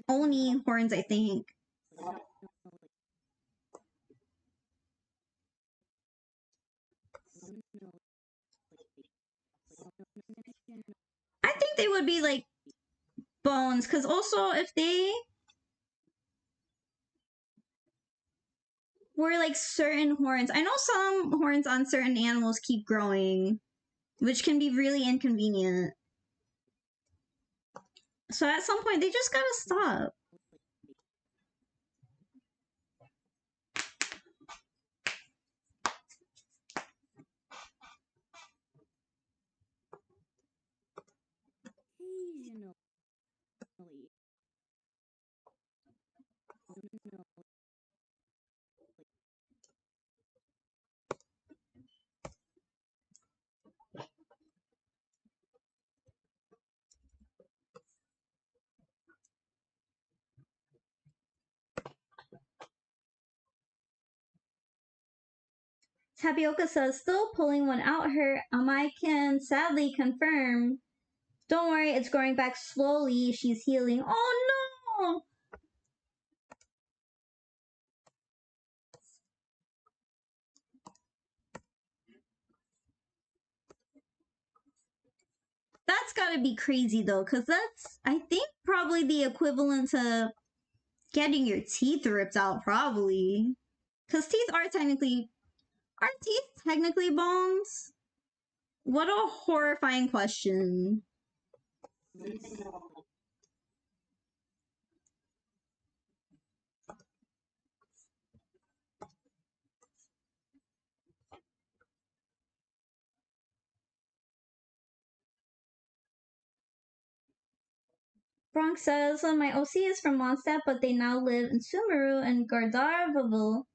Oni horns, I think. I think they would be like bones, because also if they were like certain horns, I know some horns on certain animals keep growing, which can be really inconvenient. So at some point, they just gotta stop. Occasionally. Tapioca says, still pulling one out her. I can sadly confirm. Don't worry, it's growing back slowly. She's healing. Oh no! That's gotta be crazy though, because that's, I think, probably the equivalent to getting your teeth ripped out, probably. Because teeth are teeth technically bones? What a horrifying question. Bronx says, my OC is from Mondstadt, but they now live in Sumeru and Gardarville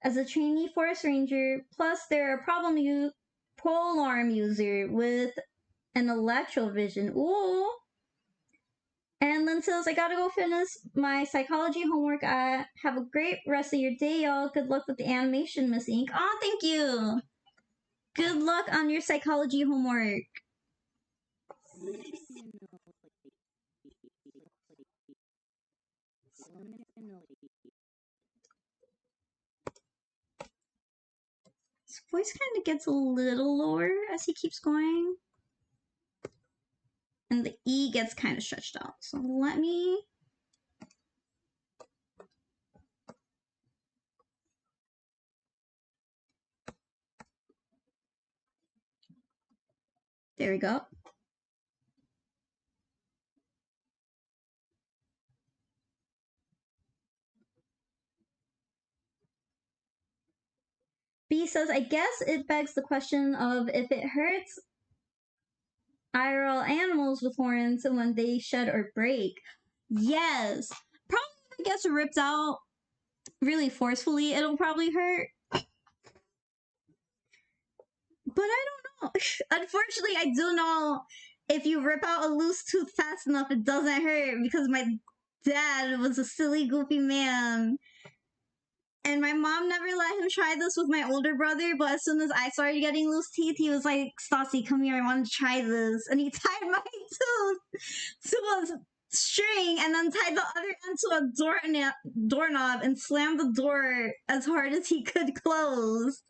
as a trainee forest ranger. Plus, they're a polearm user with an electrovision. Ooh. And Lynn says, I gotta go finish my psychology homework. Have a great rest of your day, y'all. Good luck with the animation, Miss Ink. Oh, thank you. Good luck on your psychology homework. His voice kind of gets a little lower as he keeps going. And the E gets kind of stretched out. So let me... There we go. B says, I guess it begs the question of if it hurts IRL animals with horns when they shed or break. Yes. Probably if it gets ripped out really forcefully, it'll probably hurt. But I don't know. Unfortunately, I do know if you rip out a loose tooth fast enough, it doesn't hurt because my dad was a silly, goofy man. And my mom never let him try this with my older brother, but as soon as I started getting loose teeth, he was like, Stassi, come here, I want to try this. And he tied my tooth to a string and then tied the other end to a doorknob and slammed the door as hard as he could close.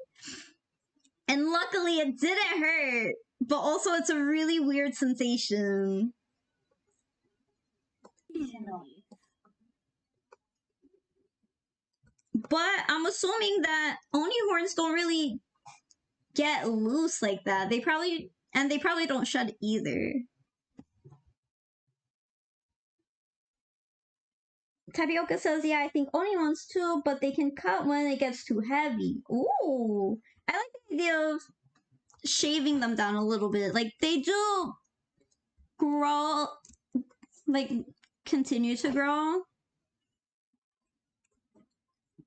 And luckily it didn't hurt, but also it's a really weird sensation. But I'm assuming that Oni horns don't really get loose like that. They probably don't shed either. Tapioca says, yeah, I think only ones too, but they can cut when it gets too heavy. Ooh. I like the idea of shaving them down a little bit. Like, they do grow, like, continue to grow.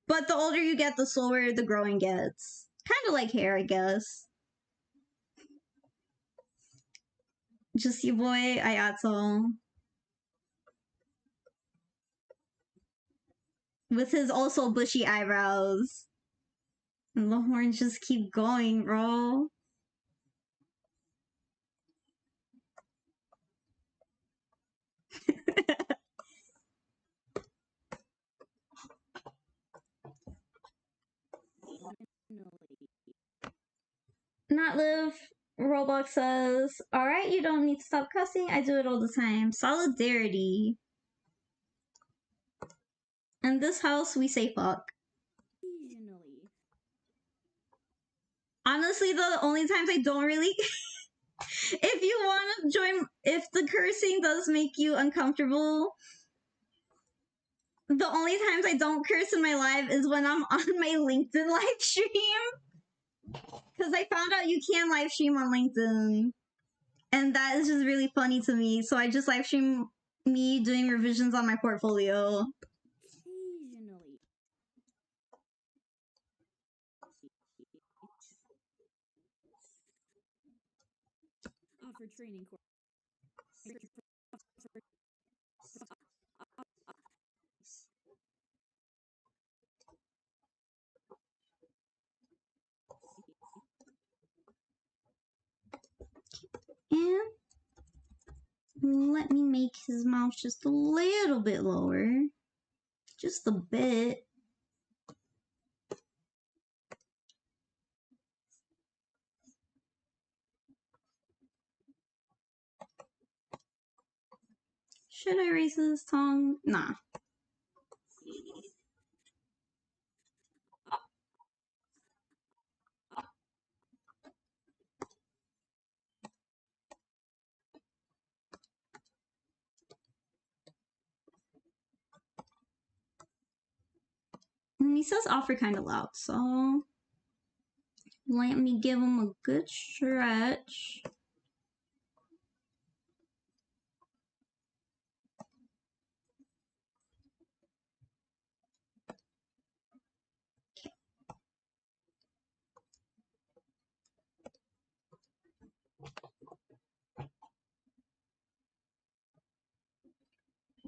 But the older you get, the slower the growing gets. Kind of like hair, I guess. Just your boy, Ayato. With his also bushy eyebrows. And the horns just keep going, bro. Not live. Roblox says, alright, you don't need to stop cussing. I do it all the time. Solidarity. In this house, we say fuck. Occasionally. Honestly, the only times I don't really. If you want to join, if the cursing does make you uncomfortable, the only times I don't curse in my live is when I'm on my LinkedIn live stream. Because I found out you can live stream on LinkedIn. And that is just really funny to me. So I just live stream me doing revisions on my portfolio. Occasionally. Offer training course. And let me make his mouth just a little bit lower. Just a bit. Should I raise his tongue? Nah. And he says offer kind of loud, so let me give him a good stretch.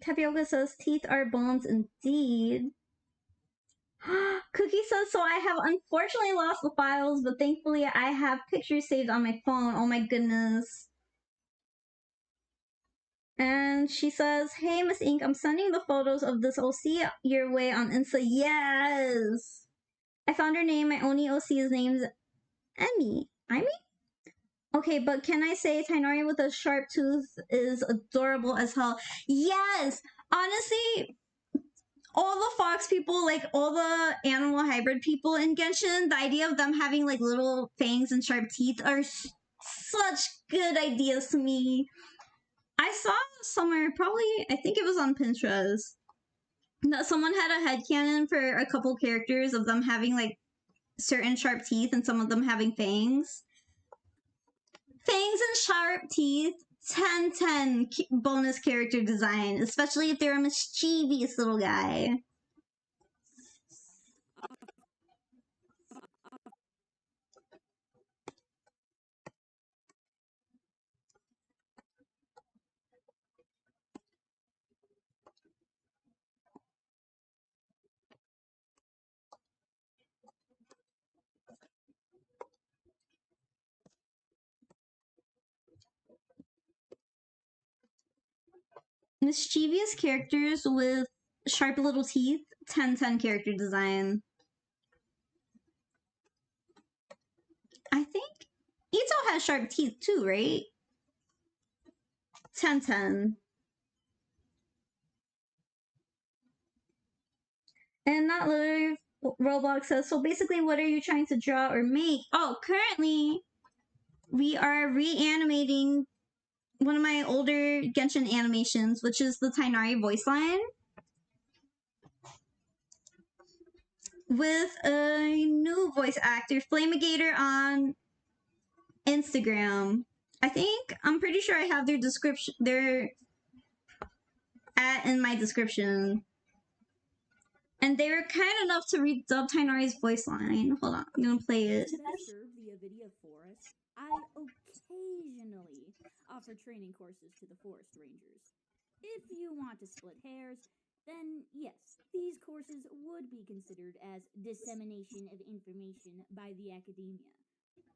Tapioca says teeth are bones indeed. Cookie says, so I have unfortunately lost the files, but thankfully I have pictures saved on my phone. Oh my goodness. And she says, hey, Miss Ink, I'm sending the photos of this OC your way on Insta. Yes! I found her name. My only OC is named Emmy. I mean? Okay, but can I say Tighnari with a sharp tooth is adorable as hell? Yes! Honestly, all the fox people, like all the animal hybrid people in Genshin, the idea of them having like little fangs and sharp teeth are such good ideas to me. I saw somewhere, probably, I think it was on Pinterest, that someone had a headcanon for a couple characters of them having like certain sharp teeth and some of them having fangs. Fangs and sharp teeth, 10/10 bonus character design, especially if they're a mischievous little guy. Mischievous characters with sharp little teeth, 10/10 character design. I think Ito has sharp teeth too, right? 10/10. And not live Roblox says, so basically, what are you trying to draw or make? Oh, currently, we are reanimating one of my older Genshin animations, which is the Tighnari voice line, with a new voice actor, Flamegator, on Instagram. I'm pretty sure I have their description, their in my description. And they were kind enough to redub Tighnari's voice line. Hold on, I'm gonna play it. To better serve the Avidia Forest, I occasionally offer training courses to the forest rangers. If you want to split hairs, then yes, these courses would be considered as dissemination of information by the academia.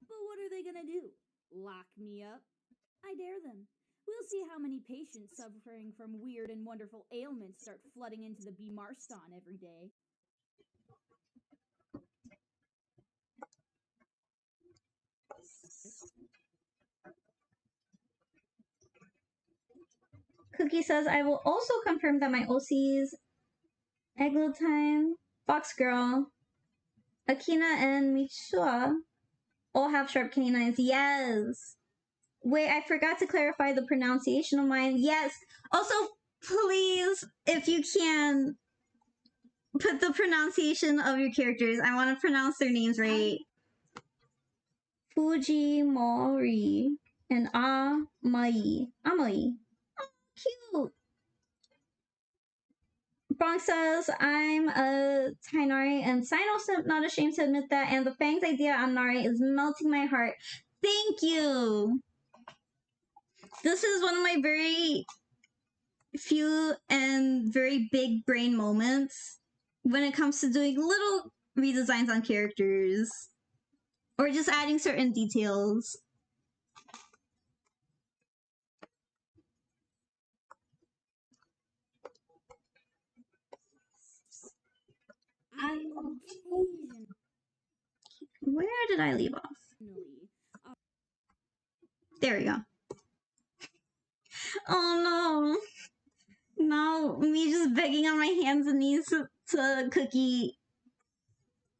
But what are they gonna do? Lock me up? I dare them. We'll see how many patients suffering from weird and wonderful ailments start flooding into the B Marston every day. Cookie says, I will also confirm that my OCs, Eglantine, Fox Girl, Akina, and Mitsua all have sharp canines. Yes! Wait, I forgot to clarify the pronunciation of mine. Yes! Also, please, if you can, put the pronunciation of your characters. I want to pronounce their names right. Fujimori and Amai. Amai. Oh, cute! Bronx says, I'm a Tighnari and Sinosip, not ashamed to admit that, and the Fangs idea on Nari is melting my heart. Thank you! This is one of my very few and very big brain moments when it comes to doing little redesigns on characters or just adding certain details. I occasionally Where did I leave off? There we go. Oh no. Now me just begging on my hands and knees to Cookie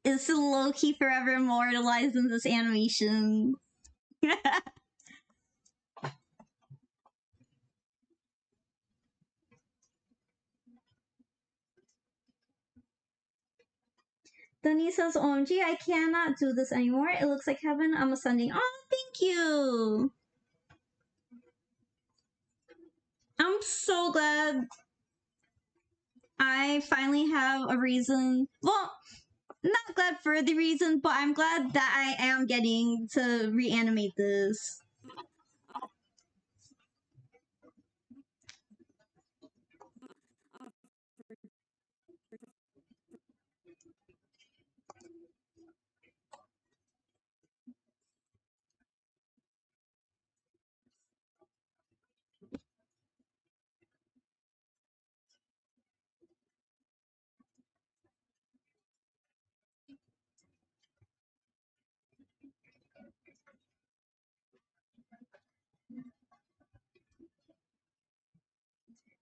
is low-key forever immortalized in this animation. Denise says, OMG, I cannot do this anymore. It looks like heaven. I'm ascending. Oh, thank you. I'm so glad I finally have a reason. Well, not glad for the reason, but I'm glad that I am getting to reanimate this.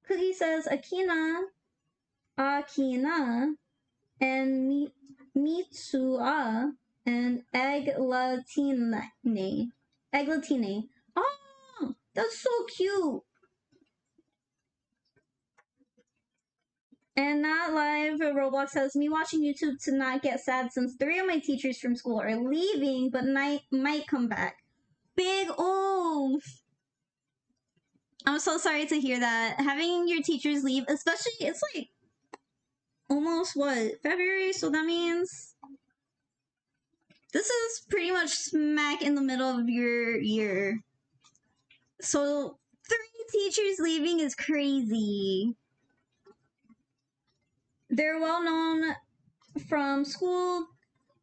Cookie says, Akina, and Mitsua, and Eglatine. Eglatine. Oh, that's so cute. And not live, Roblox says, me watching YouTube to not get sad since 3 of my teachers from school are leaving, but might come back. Big oof. I'm so sorry to hear that. Having your teachers leave, especially, it's like almost February, so that means this is pretty much smack in the middle of your year. So 3 teachers leaving is crazy. They're well known from school.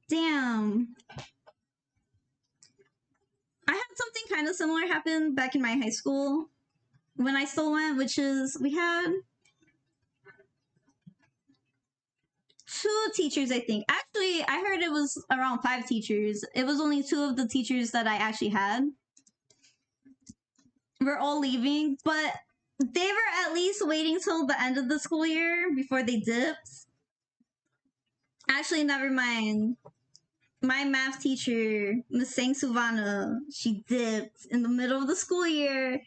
Damn. I had something kind of similar happen back in my high school when I still went, which is we had 2 teachers, I think. Actually, I heard it was around 5 teachers. It was only 2 of the teachers that I actually had. We're all leaving, but they were at least waiting till the end of the school year before they dipped. Actually, never mind. My math teacher, Miss Sang Suvana, she dipped in the middle of the school year.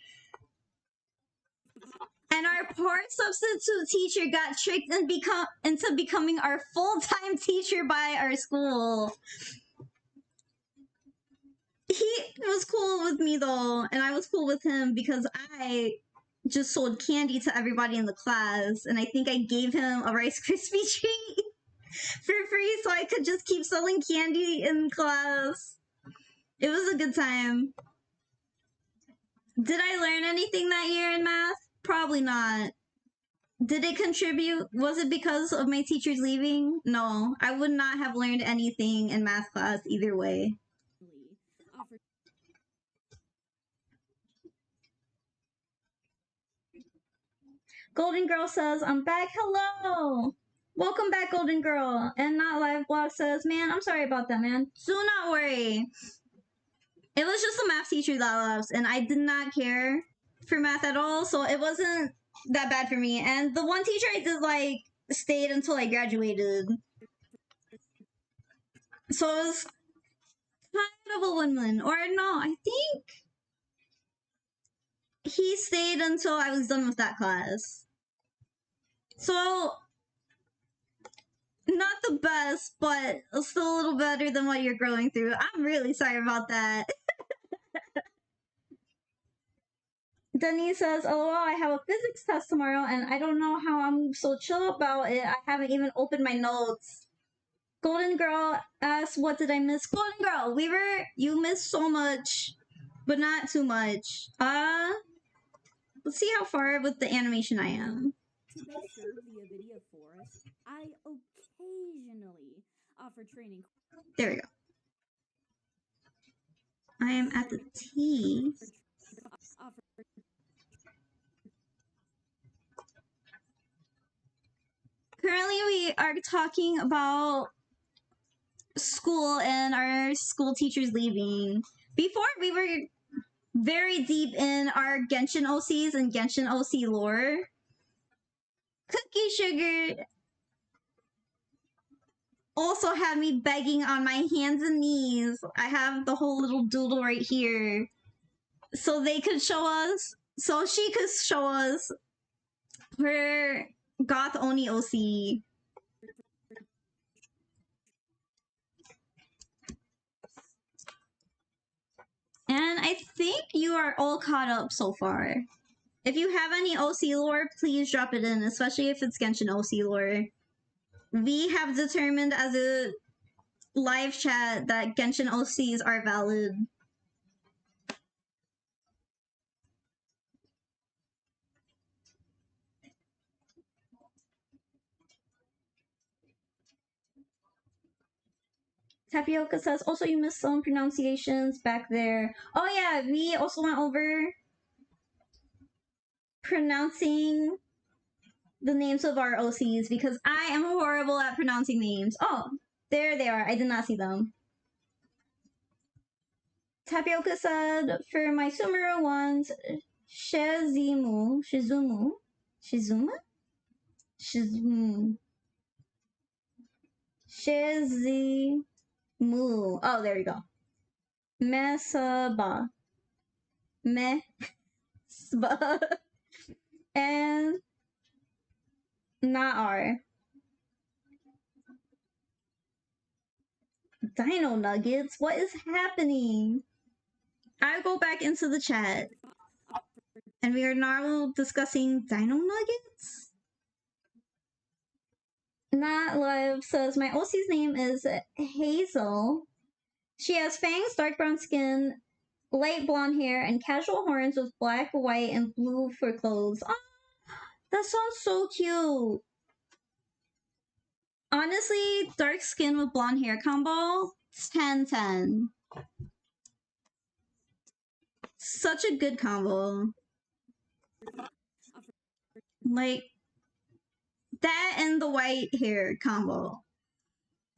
And our poor substitute teacher got tricked and into becoming our full-time teacher by our school. He was cool with me though, and I was cool with him because I just sold candy to everybody in the class, and I think I gave him a Rice Krispie treat for free so I could just keep selling candy in class. It was a good time. Did I learn anything that year in math? Probably not. Did it contribute? Was it because of my teachers leaving? No, I would not have learned anything in math class either way. Golden Girl says, I'm back. Hello. Welcome back, Golden Girl. And Not Live Blog says, man, I'm sorry about that, man. Do not worry. It was just a math teacher that left, and I did not care for math at all, so it wasn't that bad for me. And the one teacher I did like stayed until I graduated. So it was kind of a win-win. Or no, I think he stayed until I was done with that class. So not the best, but still a little better than what you're going through. I'm really sorry about that. Denise says, LOL, I have a physics test tomorrow and I don't know how I'm so chill about it. I haven't even opened my notes. Golden Girl asks, what did I miss? Golden Girl, you missed so much, but not too much. Let's see how far with the animation I am. To best serve the video for us, I occasionally offer training. There we go. I am at the T. Currently, we are talking about school and our school teachers leaving. Before, we were very deep in our Genshin OCs and Genshin OC lore. Cookie Sugar also had me begging on my hands and knees. I have the whole little doodle right here. So she could show us her Goth Oni OC. And I think you are all caught up so far. If you have any OC lore, please drop it in, especially if it's Genshin OC lore. We have determined as a live chat that Genshin OCs are valid. Tapioca says, also you missed some pronunciations back there. Oh yeah, we also went over pronouncing the names of our OCs because I am horrible at pronouncing names. Oh, there they are. I did not see them. Tapioca said, for my Sumeru ones, Shizumu, Shizuma? Shizumu. Oh, there we go. Mesaba. Mesba. And Naar. Dino Nuggets? What is happening? I go back into the chat. And we are now discussing Dino Nuggets? Not Live says, my OC's name is Hazel. She has fangs, dark brown skin, light blonde hair, and casual horns with black, white, and blue for clothes. Oh, that sounds so cute. Honestly, dark skin with blonde hair combo, 10/10. Such a good combo. Like, that and the white hair combo.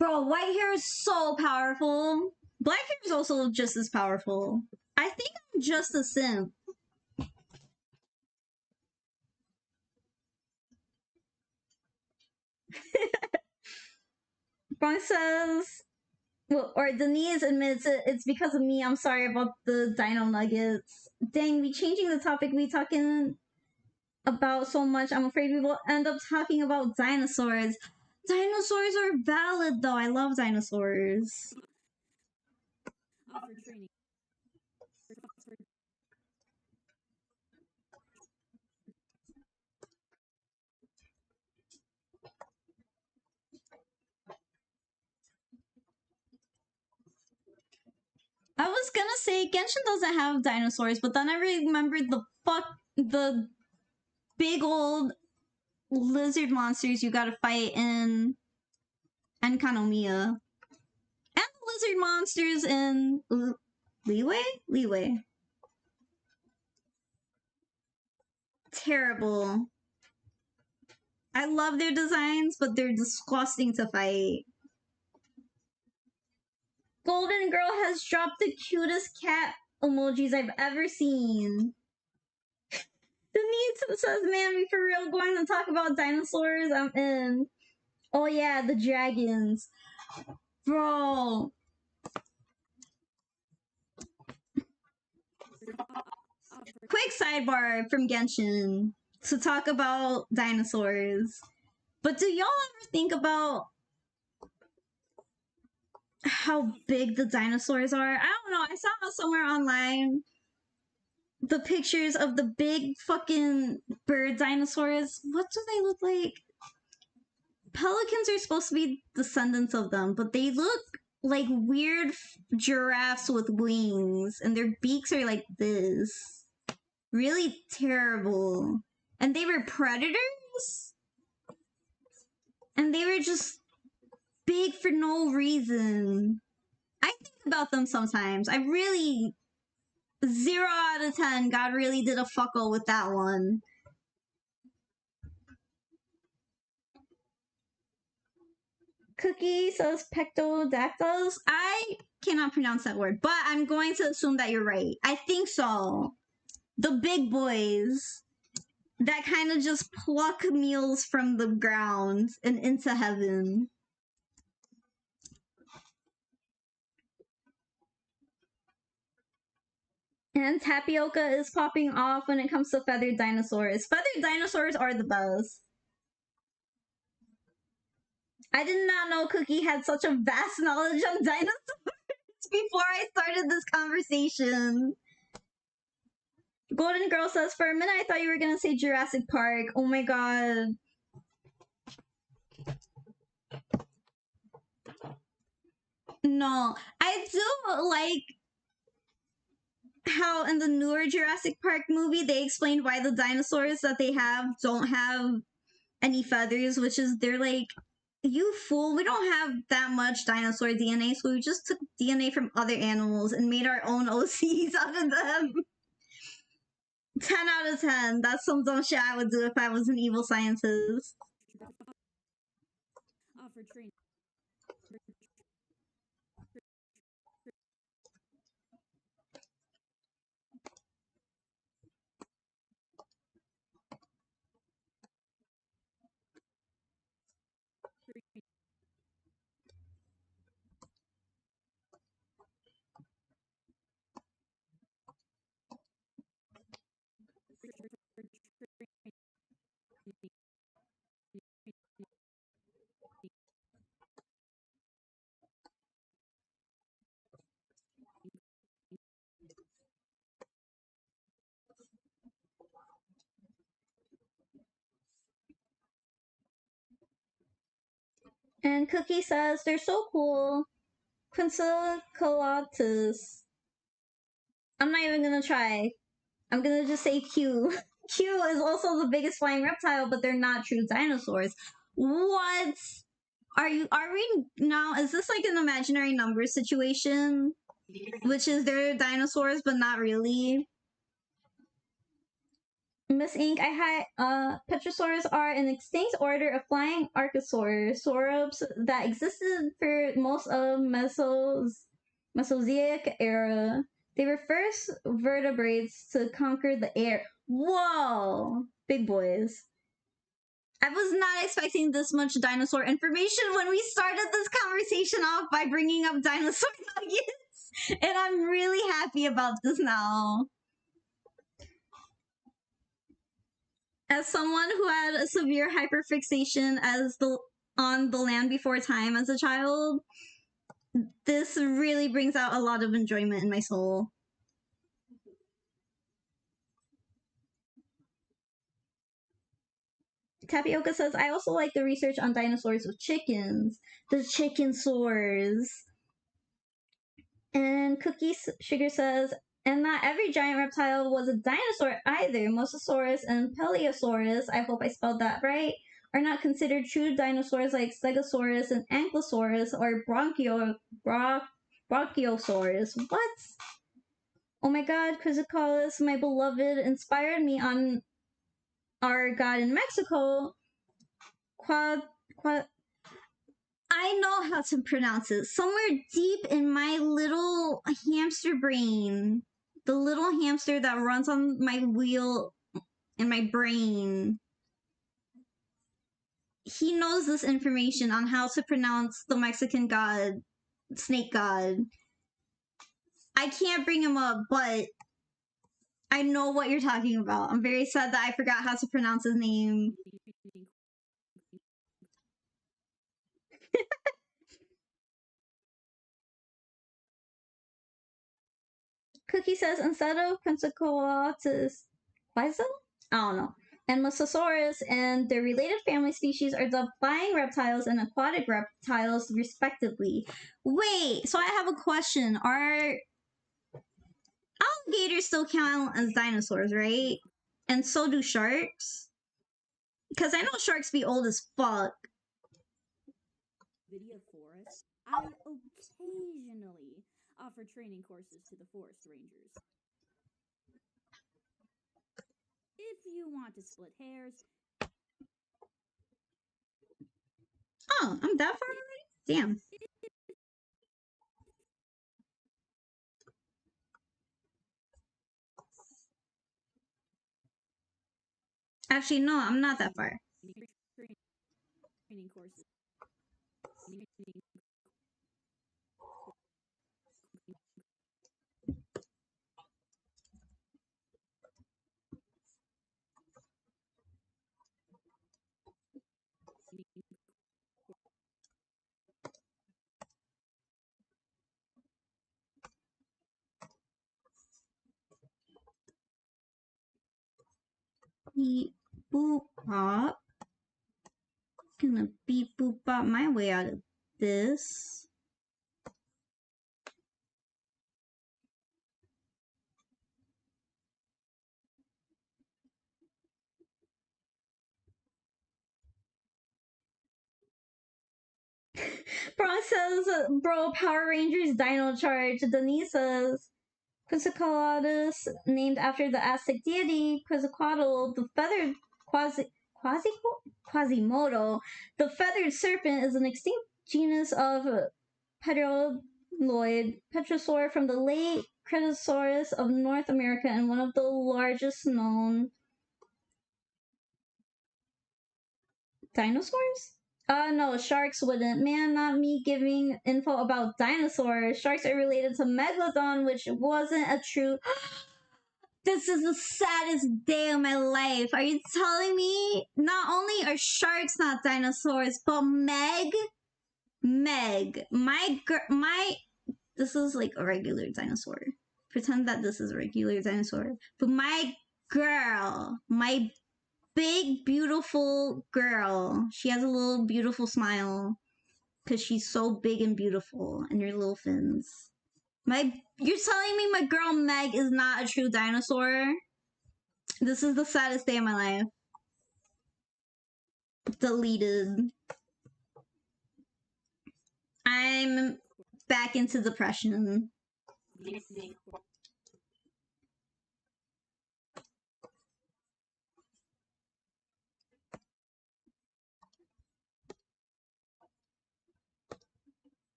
Bro, white hair is so powerful. Black hair is also just as powerful. I think I'm just a simp. Bronx says, well, or Denise admits it's because of me. I'm sorry about the dino nuggets. Dang, we changing the topic we talking about so much. I'm afraid we will end up talking about dinosaurs. Dinosaurs are valid though. I love dinosaurs. Offer training. I was gonna say Genshin doesn't have dinosaurs, but then I remembered the big old lizard monsters you gotta fight in Enkanomiya. And the lizard monsters in Leeway? Terrible. I love their designs, but they're disgusting to fight. Golden Girl has dropped the cutest cat emojis I've ever seen. Denise says, man, we for real going to talk about dinosaurs? I'm in. Oh yeah, the dragons. Bro. Quick sidebar from Genshin to talk about dinosaurs. But do y'all ever think about how big the dinosaurs are? I don't know. I saw somewhere online the pictures of the big fucking bird dinosaurs. What do they look like? Pelicans are supposed to be descendants of them, but they look like weird giraffes with wings, and their beaks are like this. Really terrible. And they were predators? And they were just big for no reason. I think about them sometimes. I really 0 out of 10. God really did a fuckle with that one. Cookie says pectodactyls. I cannot pronounce that word, but I'm going to assume that you're right. I think so. The big boys that kind of just pluck meals from the ground and into heaven. And tapioca is popping off when it comes to feathered dinosaurs. Feathered dinosaurs are the best. I did not know Cookie had such a vast knowledge on dinosaurs before I started this conversation. Golden Girl says, for a minute I thought you were gonna say Jurassic Park. Oh my god. No, I do like how in the newer Jurassic Park movie they explained why the dinosaurs that they have don't have any feathers, which is they're like, you fool, we don't have that much dinosaur DNA, so we just took DNA from other animals and made our own OCs out of them. 10 out of 10. That's some dumb shit I would do if I was an evil scientist. Offer training. And Cookie says, they're so cool. Quincyculatus. I'm not even gonna try. I'm gonna just say Q. Q is also the biggest flying reptile, but they're not true dinosaurs. What? Are we now? Is this like an imaginary number situation? Which is they're dinosaurs, but not really. Miss Ink, Petrosaurs are an extinct order of flying archosaurs, saurops that existed for most of Mesozoic era. They were first vertebrates to conquer the air. Whoa! Big boys. I was not expecting this much dinosaur information when we started this conversation off by bringing up dinosaur nuggets. And I'm really happy about this now. As someone who had a severe hyperfixation on the land before time as a child, this really brings out a lot of enjoyment in my soul. Tapioca says, I also like the research on dinosaurs with chickens. The chicken sores. And Cookie Sugar says, and not every giant reptile was a dinosaur either. Mosasaurus and Paleosaurus, I hope I spelled that right, are not considered true dinosaurs like Stegosaurus and Ankylosaurus or Brachiosaurus. What? Oh my god, Quizzicalis, my beloved, inspired me on our god in Mexico. I know how to pronounce it. Somewhere deep in my little hamster brain. The little hamster that runs on my wheel in my brain. He knows this information on how to pronounce the Mexican god, snake god. I can't bring him up, but I know what you're talking about. I'm very sad that I forgot how to pronounce his name. Cookie says, instead of Quetzalcoatlus, Bison? I don't know. And Mosasaurus and their related family species are dubbed flying reptiles and aquatic reptiles, respectively. Wait, so I have a question. Are alligators still count as dinosaurs, right? And so do sharks? Because I know sharks be old as fuck. Video forest, I occasionally offer training courses to the forest rangers. If you want to split hairs. Oh, I'm that far already? Damn. Actually, no, I'm not that far. Training courses. Beep boop pop. Gonna beep boop pop my way out of this. Bron says, bro, Power Rangers Dino Charge. Denise says, Quetzalcoatlus, named after the Aztec deity Quetzalcoatl, the feathered Quasimodo. The feathered serpent is an extinct genus of pterodoid petrosaur from the late Cretaceous of North America and one of the largest known dinosaurs? No, sharks wouldn't. Man, not me giving info about dinosaurs. Sharks are related to Megalodon, which wasn't a true. This is the saddest day of my life. Are you telling me not only are sharks not dinosaurs, but Meg, this is like a regular dinosaur. Pretend that this is a regular dinosaur. But my girl, my big, beautiful girl. She has a little beautiful smile because she's so big and beautiful, and her little fins. You're telling me my girl Meg is not a true dinosaur? This is the saddest day of my life. Deleted. I'm back into depression.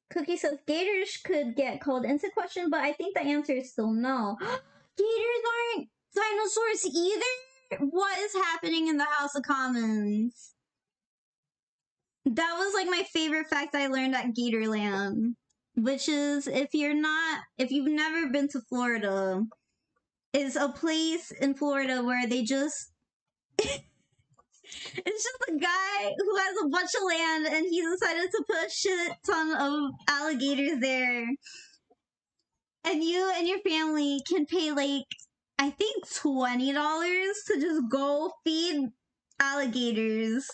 Cookie says gators could get called into question, but I think the answer is still no. Gators aren't dinosaurs either? What is happening in the House of Commons? That was like my favorite fact I learned at Gatorland, which is if you've never been to Florida, is a place in Florida where they just it's just a guy who has a bunch of land and he decided to put a shit ton of alligators there. And you and your family can pay like I think $20 to just go feed alligators.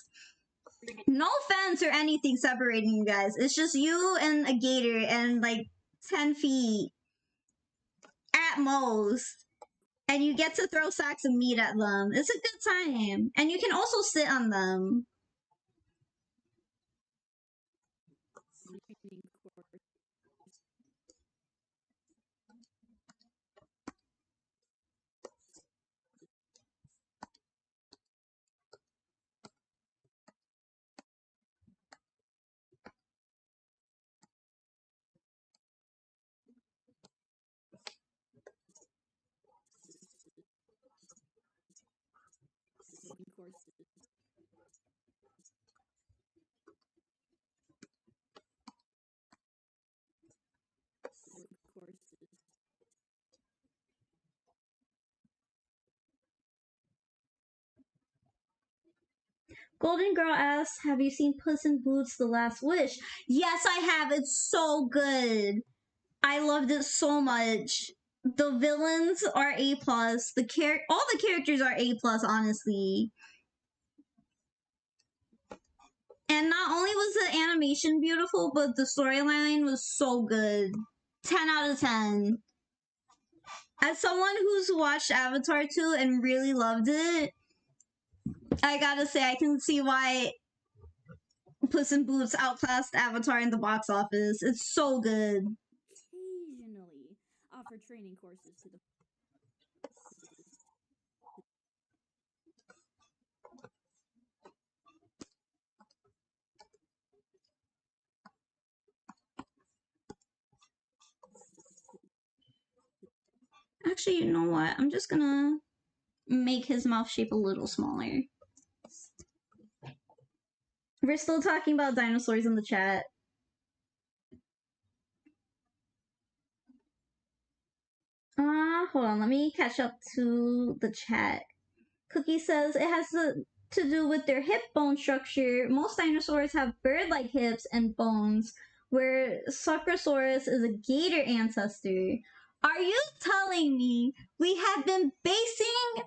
No fence or anything separating you guys. It's just you and a gator and like 10 feet at most. And you get to throw sacks of meat at them. It's a good time. And you can also sit on them. Golden Girl asks, have you seen Puss in Boots The Last Wish? Yes, I have. It's so good. I loved it so much. The villains are A+. All the characters are A+, honestly. And not only was the animation beautiful, but the storyline was so good. 10 out of 10. As someone who's watched Avatar 2 and really loved it, I gotta say, I can see why Puss in Boots outclassed Avatar in the box office. It's so good. Occasionally offer training courses to the Actually, you know what? I'm just gonna make his mouth shape a little smaller. We're still talking about dinosaurs in the chat. Hold on. Let me catch up to the chat. Cookie says it has to do with their hip bone structure. Most dinosaurs have bird-like hips and bones, where Sucrosaurus is a gator ancestor. Are you telling me we have been basing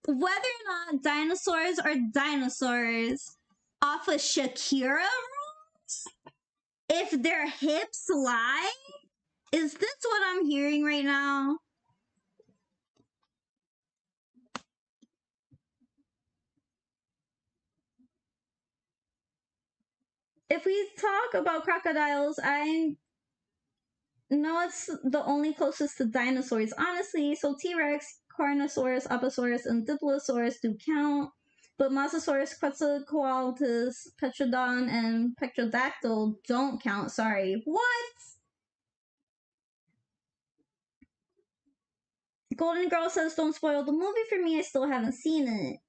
whether or not dinosaurs are dinosaurs off of Shakira rules? If their hips lie? Is this what I'm hearing right now? If we talk about crocodiles, I know it's the only closest to dinosaurs, honestly. So T-Rex, Carnosaurus, Apatosaurus, and Diplosaurus do count. But Mosasaurus, Quetzalcoatlus, Petrodon, and Pterodactyl don't count. Sorry. What? Golden Girl says, don't spoil the movie for me. I still haven't seen it.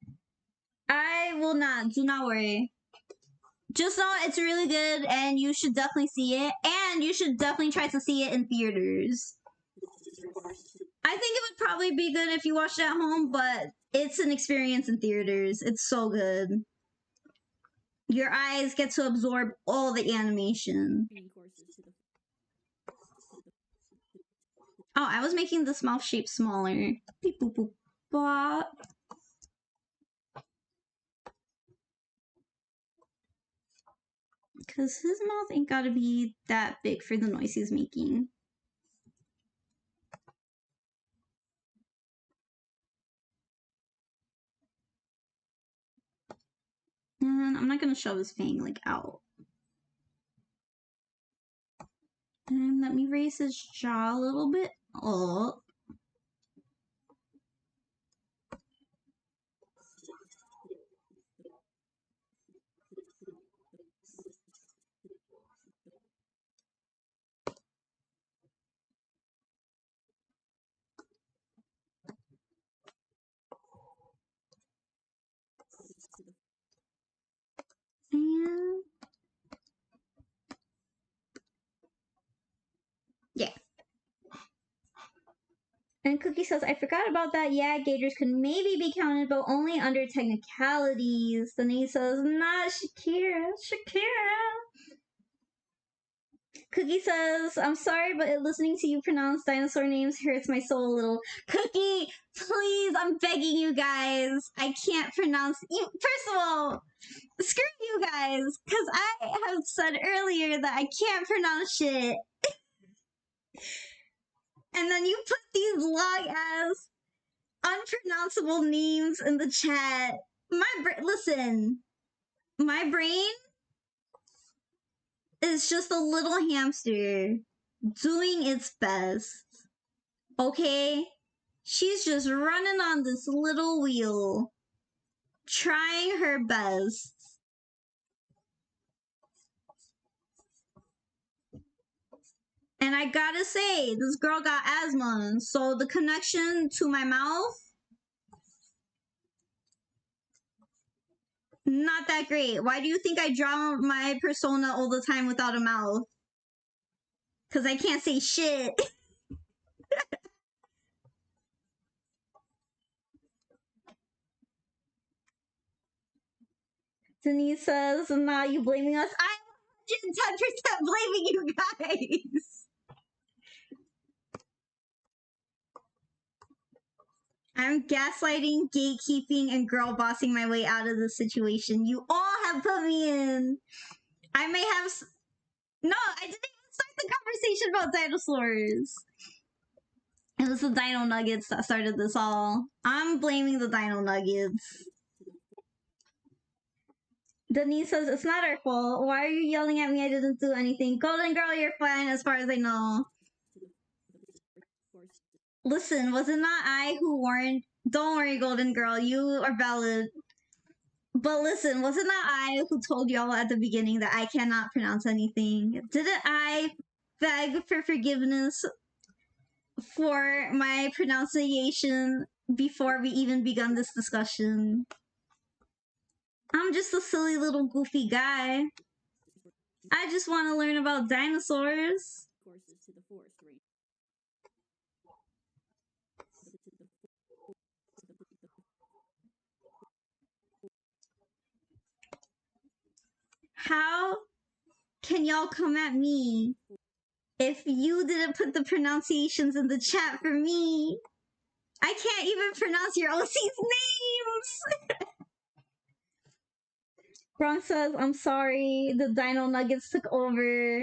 I will not. Do not worry. Just know it's really good and you should definitely see it. And you should definitely try to see it in theaters. I think it would probably be good if you watched it at home, but it's an experience in theaters. It's so good. Your eyes get to absorb all the animation. training courses to the Oh, I was making this mouth shape smaller. Beep, boop, boop, bop. Because his mouth ain't gotta be that big for the noise he's making. And I'm not gonna shove his fang like out. And let me raise his jaw a little bit up. And Cookie says, I forgot about that. Yeah, gators could maybe be counted, but only under technicalities. Then he says, not Shakira. Cookie says, I'm sorry, but listening to you pronounce dinosaur names hurts my soul a little. Cookie, please, I'm begging you guys. I can't pronounce you. First of all, screw you guys, because I have said earlier that I can't pronounce shit. And then you put these long ass unpronounceable names in the chat. Listen, my brain is just a little hamster doing its best. Okay? She's just running on this little wheel, trying her best. And I gotta say, this girl got asthma, so the connection to my mouth, not that great. Why do you think I draw my persona all the time without a mouth? Because I can't say shit. Denise says, nah, you blaming us? I'm 110% blaming you guys. I'm gaslighting, gatekeeping, and girl bossing my way out of this situation. You all have put me in. I may have... No, I didn't even start the conversation about dinosaurs. It was the dino nuggets that started this all. I'm blaming the dino nuggets. Denise says, it's not our fault. Why are you yelling at me? I didn't do anything. Golden girl, you're fine as far as I know. Listen, was it not I who warned? Don't worry, golden girl, you are valid. But listen, was it not I who told y'all at the beginning that I cannot pronounce anything? Didn't I beg for forgiveness for my pronunciation before we even begun this discussion? I'm just a silly little goofy guy. I just want to learn about dinosaurs. How can y'all come at me if you didn't put the pronunciations in the chat for me? I can't even pronounce your OC's names! Bronx says, I'm sorry, the dino nuggets took over.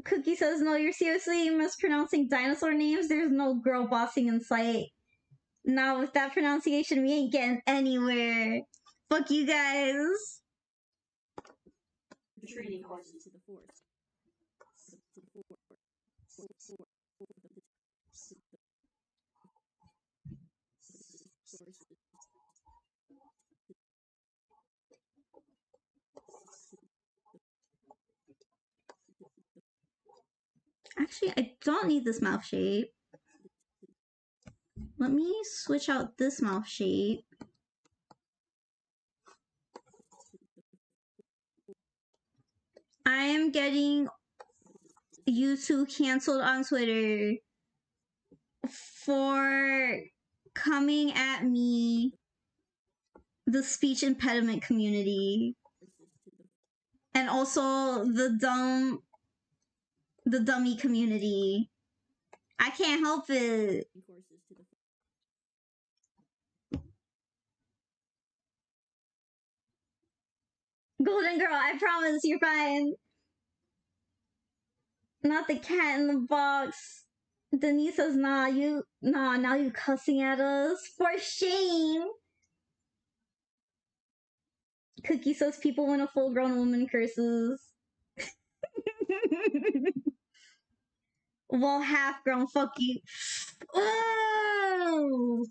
Cookie says, no, you're seriously mispronouncing dinosaur names? There's no girl bossing in sight. Now, with that pronunciation, we ain't getting anywhere. Fuck you guys. Training courses to the force. Actually, I don't need this mouth shape. Let me switch out this mouth shape. I am getting you two canceled on Twitter for coming at me, the speech impediment community, and also the dummy community. I can't help it. Golden girl, I promise you're fine. Not the cat in the box. Denise says, now you cussing at us. For shame. Cookie says people when a full grown woman curses. Well, half grown, fuck you. Oh!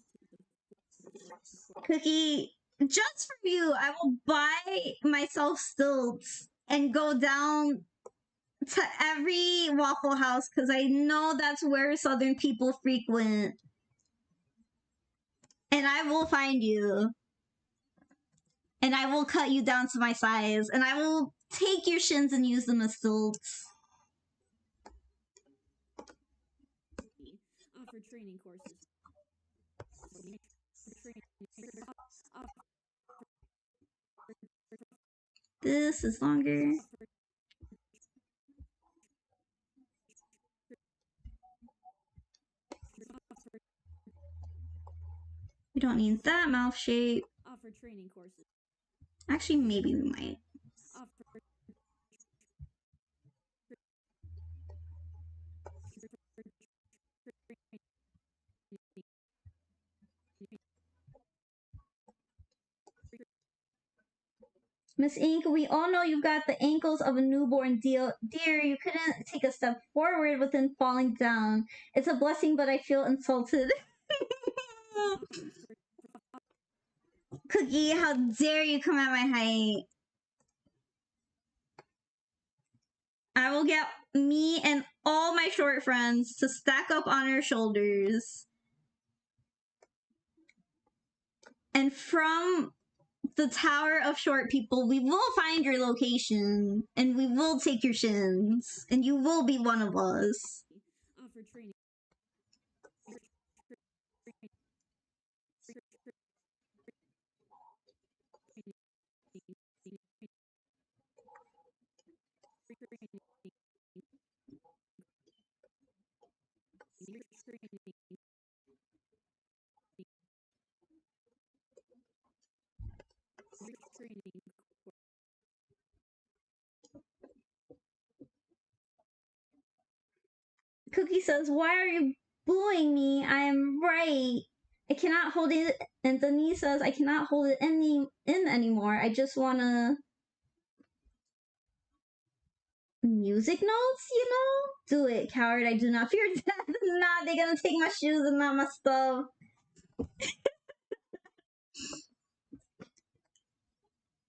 Cookie, just for you, I will buy myself stilts and go down to every Waffle House because I know that's where Southern people frequent. And I will find you. And I will cut you down to my size. And I will take your shins and use them as stilts. training courses. This is longer. We don't need that mouth shape. Offer training courses. Actually, maybe we might. Offer Miss Ink, we all know you've got the ankles of a newborn deer. You couldn't take a step forward within falling down. It's a blessing, but I feel insulted. Cookie, how dare you come at my height? I will get me and all my short friends to stack up on our shoulders. And from the Tower of Short People, we will find your location, and we will take your shins, and you will be one of us. offer training. Cookie says, "Why are you bullying me? I am right. I cannot hold it." And Denise says, "I cannot hold it in anymore. I just wanna music notes, you know? Do it, coward. I do not fear death." Nah, they're gonna take my shoes and not my stuff.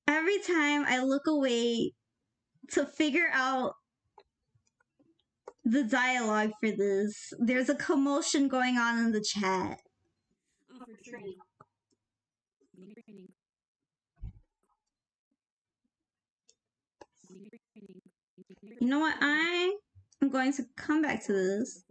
Every time I look away to figure out the dialogue for this, there's a commotion going on in the chat. Offer training. You know what? I'm going to come back to this.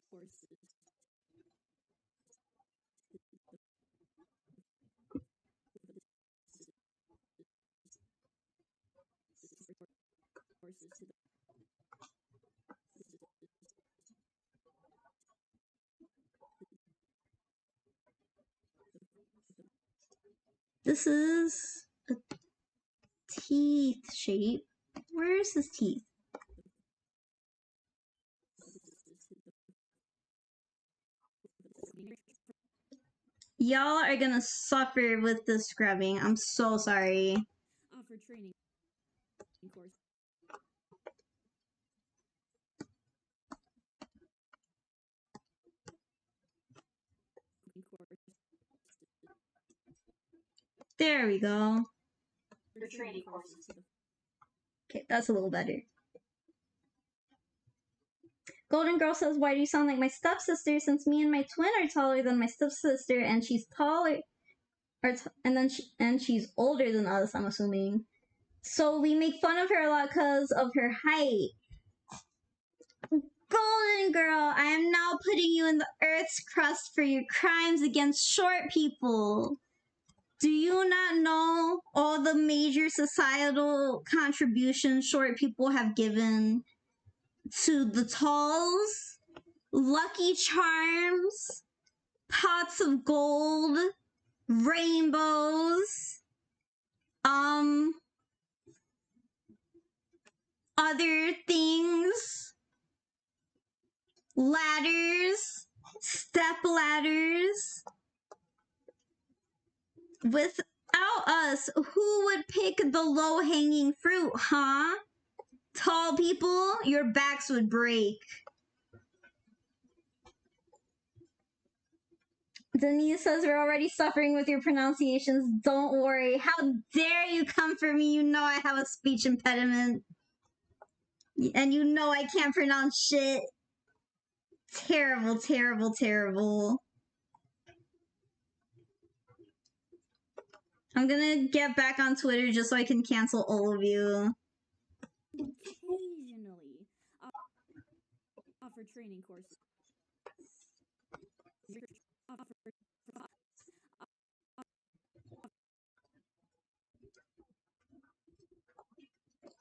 Forest Ranger. This is a teeth shape. Where's his teeth? Y'all are gonna suffer with this scrubbing. I'm so sorry. Offer training course. There we go. For training courses. Okay, that's a little better. Golden Girl says, "Why do you sound like my stepsister? Since me and my twin are taller than my stepsister, and she's taller, and she's older than us. I'm assuming. So we make fun of her a lot because of her height." Golden Girl, I am now putting you in the Earth's crust for your crimes against short people. Do you not know all the major societal contributions short people have given to the talls? Lucky Charms, pots of gold, rainbows, other things, ladders, step ladders. Without us, who would pick the low-hanging fruit, huh? Tall people, your backs would break. Denise says, "We're already suffering with your pronunciations. Don't worry. How dare you come for me? You know I have a speech impediment. And you know I can't pronounce shit. Terrible, terrible, terrible. I'm gonna get back on Twitter just so I can cancel all of you. Occasionally offer training courses.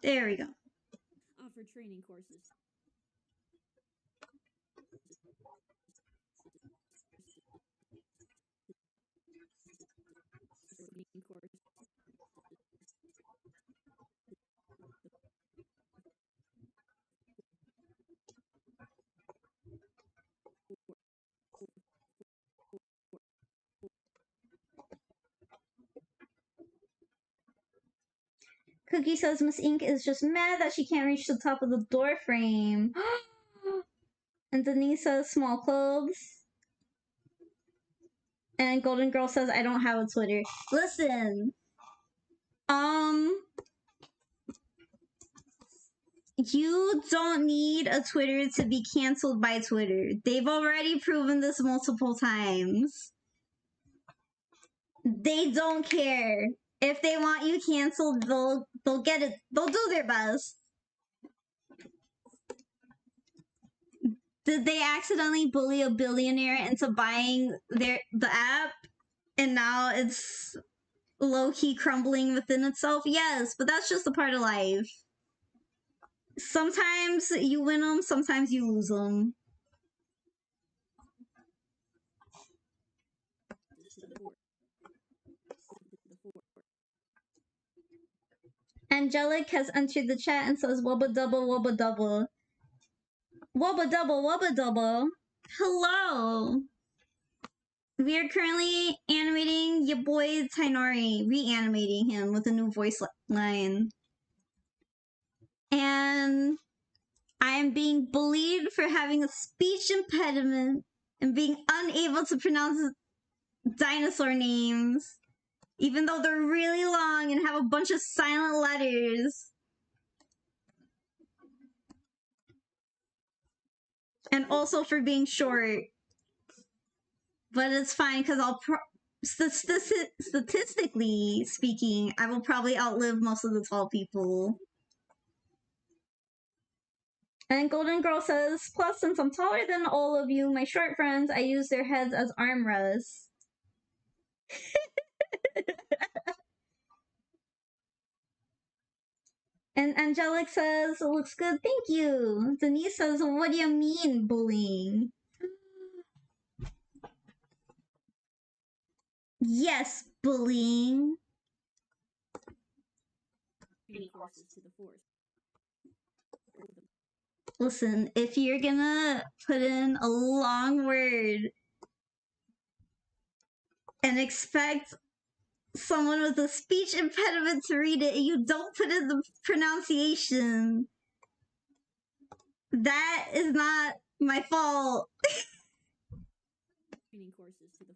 There we go. Offer training courses. Cookie says Miss Ink is just mad that she can't reach the top of the door frame. And Denise says small clothes. And Golden Girl says I don't have a Twitter. Listen. You don't need a Twitter to be canceled by Twitter. They've already proven this multiple times. They don't care. If they want you canceled, they'll get it. They'll do their best. Did they accidentally bully a billionaire into buying the app? And now it's low-key crumbling within itself? Yes, but that's just a part of life. Sometimes you win them, sometimes you lose them. Angelic has entered the chat and says wubba double, wubba double. Wubba double, wubba double. Hello. We are currently animating your boy Tighnari, reanimating him with a new voice line. And I am being bullied for having a speech impediment and being unable to pronounce dinosaur names, even though they're really long and have a bunch of silent letters. And also for being short. But it's fine because statistically speaking, I will probably outlive most of the tall people. And Golden Girl says, plus since I'm taller than all of you, my short friends, I use their heads as armrests. And Angelic says, it looks good, thank you. Denise says, what do you mean, bullying? Yes, bullying. Courses to the force. Listen, if you're gonna put in a long word and expect someone with a speech impediment to read it and you don't put in the pronunciation, that is not my fault. Training courses to the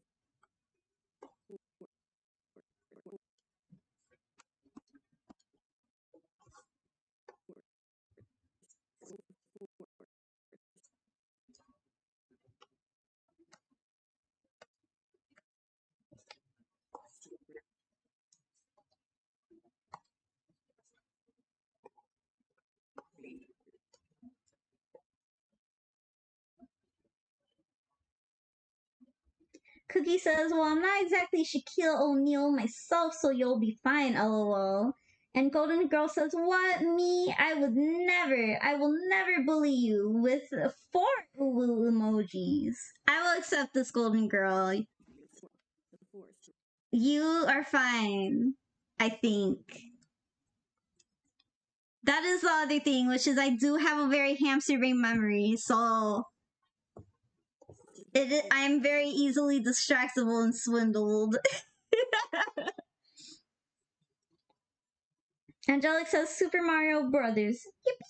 Cookie says, well, I'm not exactly Shaquille O'Neal myself, so you'll be fine, lol. And Golden Girl says, what, me? I will never bully you with 4 uwu emojis. I will accept this, Golden Girl. You are fine, I think. That is the other thing, which is I do have a very hamster brain memory, so I'm very easily distractible and swindled. Angelic says Super Mario Brothers. Yippee!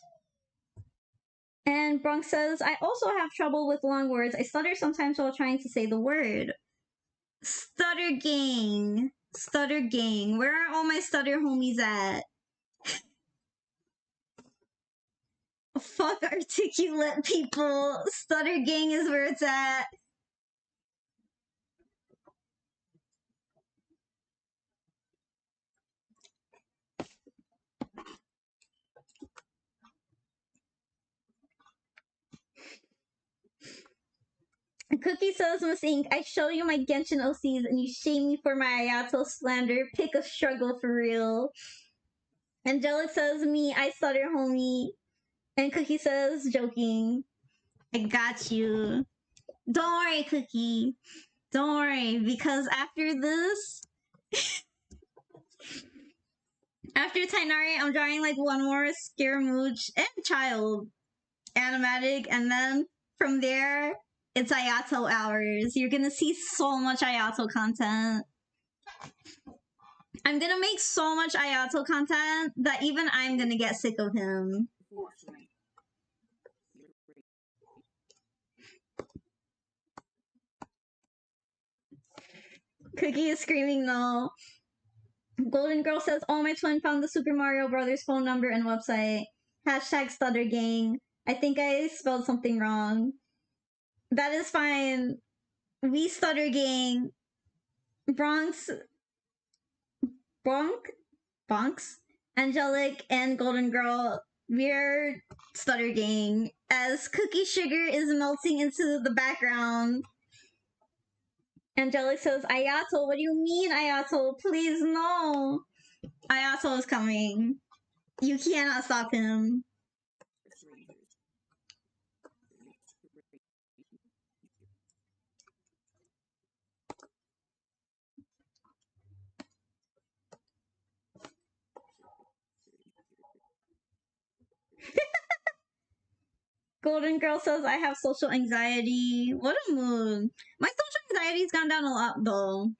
And Bronx says, I also have trouble with long words. I stutter sometimes while trying to say the word. Stutter gang. Stutter gang. Where are all my stutter homies at? Fuck articulate people. Stutter gang is where it's at. Cookie says, Miss Ink, I show you my Genshin OCs and you shame me for my Ayato slander. Pick a struggle for real. Angelic says, me, I stutter, homie. And Cookie says, joking, I got you. Don't worry, Cookie. Don't worry, because after this, after Tighnari, I'm drawing like one more Scaramouche and Child animatic, and then from there, it's Ayato hours. You're gonna see so much Ayato content. I'm gonna make so much Ayato content that even I'm gonna get sick of him. Cookie is screaming no. Golden Girl says, oh, my twin found the Super Mario Brothers phone number and website. Hashtag stutter gang. I think I spelled something wrong. That is fine. We stutter gang. Bronx, Angelic, and Golden Girl, we're stutter gang. As Cookie Sugar is melting into the background. Angelic says, Ayato, what do you mean, Ayato? Please, no. Ayato is coming. You cannot stop him. Golden Girl says, I have social anxiety. What a mood. My social anxiety's gone down a lot, though.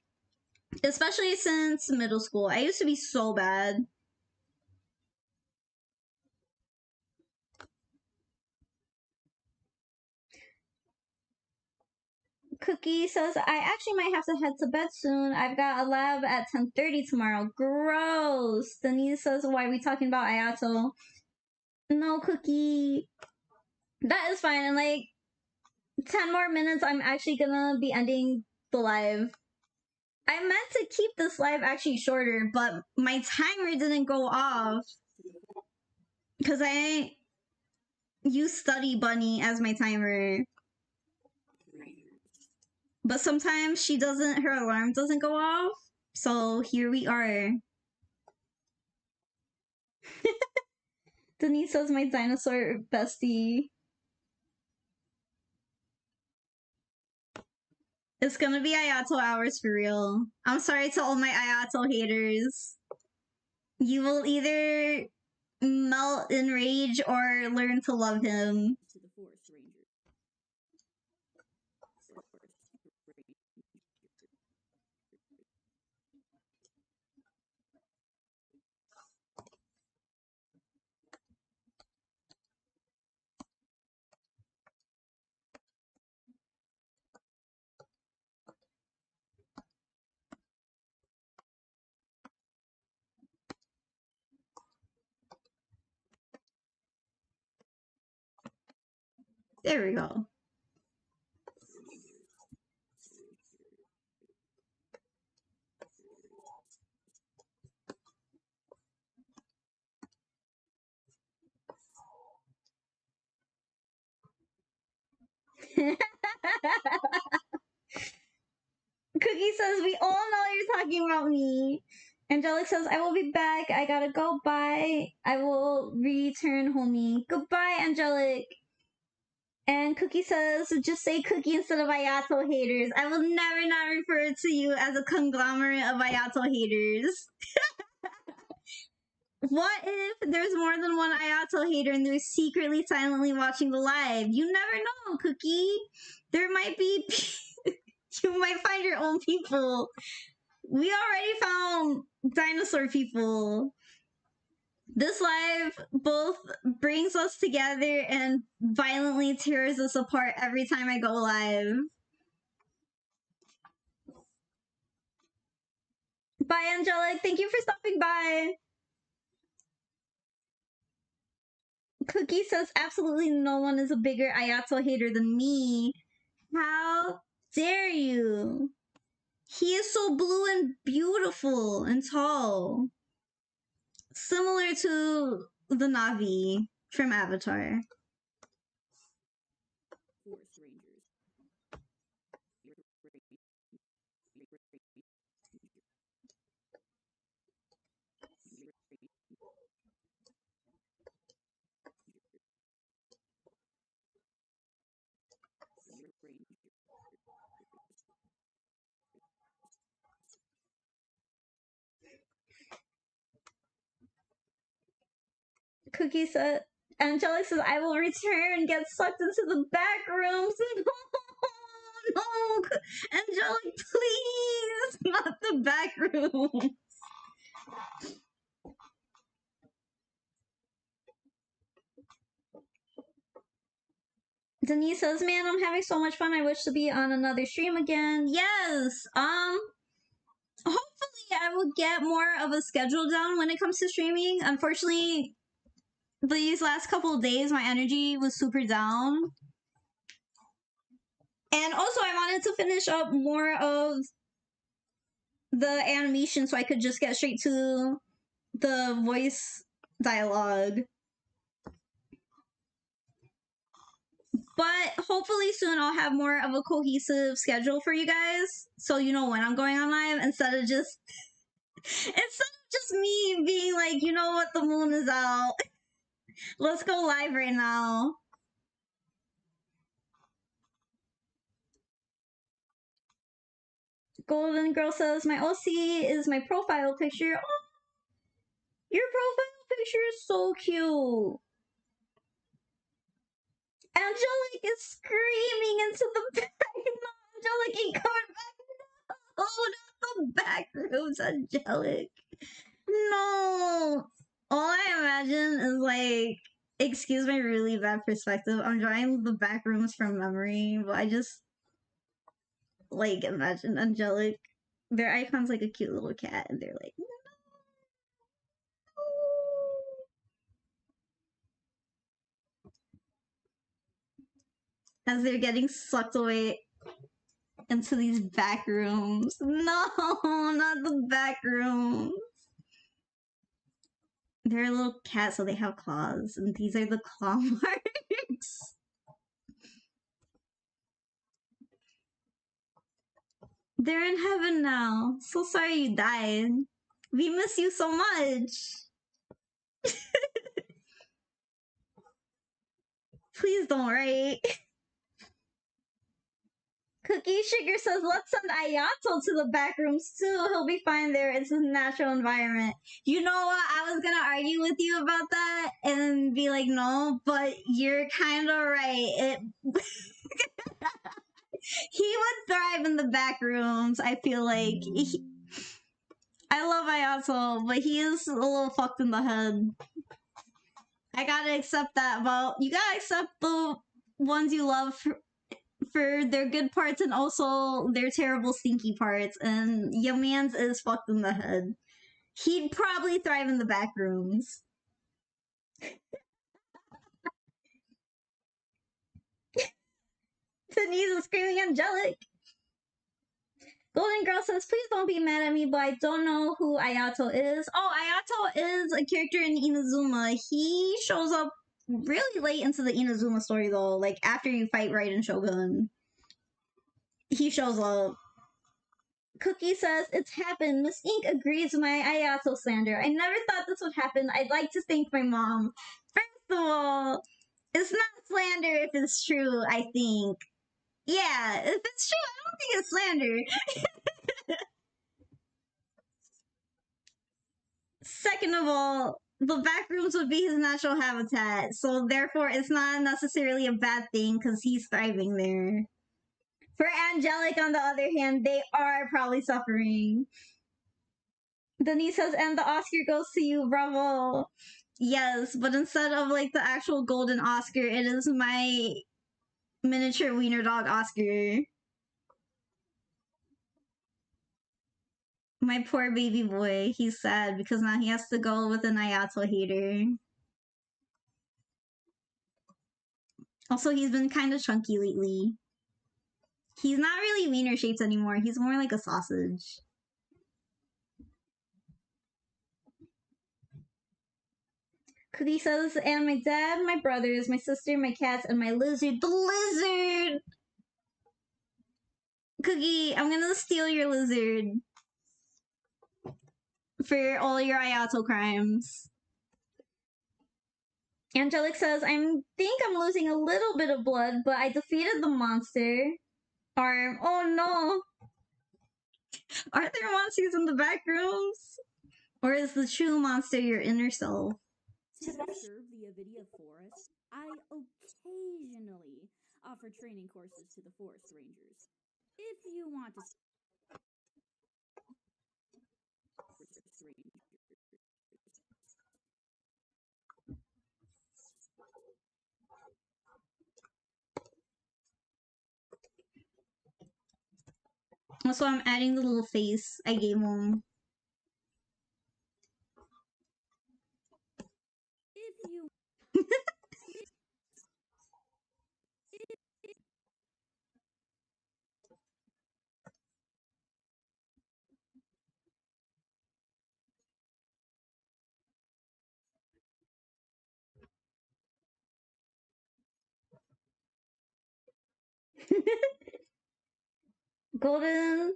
Especially since middle school. I used to be so bad. Cookie says, I actually might have to head to bed soon. I've got a lab at 10:30 tomorrow. Gross. Denise says, why are we talking about Ayato? No, Cookie. That is fine. In like 10 more minutes, I'm actually gonna be ending the live. I meant to keep this live actually shorter, but my timer didn't go off because I use Study Bunny as my timer. But sometimes she doesn't, her alarm doesn't go off. So here we are. Denise says my dinosaur bestie. It's gonna be Ayato hours for real. I'm sorry to all my Ayato haters. You will either melt in rage or learn to love him. There we go. Cookie says, we all know you're talking about me. Angelic says, I will be back. I gotta go. Bye. I will return, homie. Goodbye, Angelic. And Cookie says, just say Cookie instead of Ayato haters. I will never not refer to you as a conglomerate of Ayato haters. What if there's more than one Ayato hater and they're secretly silently watching the live? You never know, Cookie. There might be... you might find your own people. We already found dinosaur people. This live both brings us together and violently tears us apart every time I go live. Bye, Angelic. Thank you for stopping by. Cookie says absolutely no one is a bigger Ayato hater than me. How dare you? He is so blue and beautiful and tall. Similar to the Navi from Avatar. Forest Rangers. Cookie said, Angelic says, I will return, get sucked into the back rooms. No, no, Angelic, please, not the back room. Denise says, man, I'm having so much fun. I wish to be on another stream again. Yes, hopefully I will get more of a schedule down when it comes to streaming. Unfortunately, these last couple of days, my energy was super down. And also, I wanted to finish up more of the animation so I could just get straight to the voice dialogue. But hopefully soon I'll have more of a cohesive schedule for you guys, so you know when I'm going on live instead of just me being like, you know what, the moon is out. Let's go live right now. Golden Girl says, my OC is my profile picture. Oh, your profile picture is so cute. Angelic is screaming into the back. No, Angelic ain't coming back. Oh, not the back rooms, Angelic. No. All I imagine is like, excuse my really bad perspective. I'm drawing the back rooms from memory, but I just like imagine Angelic. Their icon's like a cute little cat, and they're like, as they're getting sucked away into these back rooms. No, not the back rooms. They're a little cat, so they have claws, and these are the claw marks. They're in heaven now. So sorry you died. We miss you so much. Please don't write. Cookie Sugar says, let's send Ayato to the back rooms too. He'll be fine there. It's his natural environment. You know what? I was gonna argue with you about that and be like, no, but you're kind of right. He would thrive in the back rooms. I feel like. I love Ayato, but he is a little fucked in the head. I gotta accept that. Well, you gotta accept the ones you love for their good parts and also their terrible stinky parts. And your man's is fucked in the head. He'd probably thrive in the back rooms. Denise is screaming Angelic. Golden Girl says, please don't be mad at me, but I don't know who Ayato is. Oh, Ayato is a character in Inazuma. He shows up really late into the Inazuma story, though. Like, after you fight Raiden Shogun, he shows up. Cookie says, it's happened. Miss Ink agrees with my Ayato slander. I never thought this would happen. I'd like to thank my mom. First of all, it's not slander if it's true, I think. Yeah, if it's true, I don't think it's slander. Second of all, the back rooms would be his natural habitat, so therefore it's not necessarily a bad thing because he's thriving there. For Angelic, on the other hand, they are probably suffering. Denise says, and the Oscar goes to you, bravo. Yes, but instead of like the actual golden Oscar, it is my miniature wiener dog Oscar. My poor baby boy, he's sad because now he has to go with an Ayato hater. Also, he's been kind of chunky lately. He's not really wiener shaped anymore. He's more like a sausage. Cookie says, and my dad, my brothers, my sister, my cats, and my lizard. The lizard! Cookie, I'm gonna steal your lizard. For all your Ayato crimes. Angelic says, I think I'm losing a little bit of blood, but I defeated the monster. Arm. Oh no! Are there monsters in the back rooms? Or is the true monster your inner self? To serve the Avidia Forest, I occasionally offer training courses to the forest rangers. If you want to Also, I'm adding the little face I gave him. if you Golden.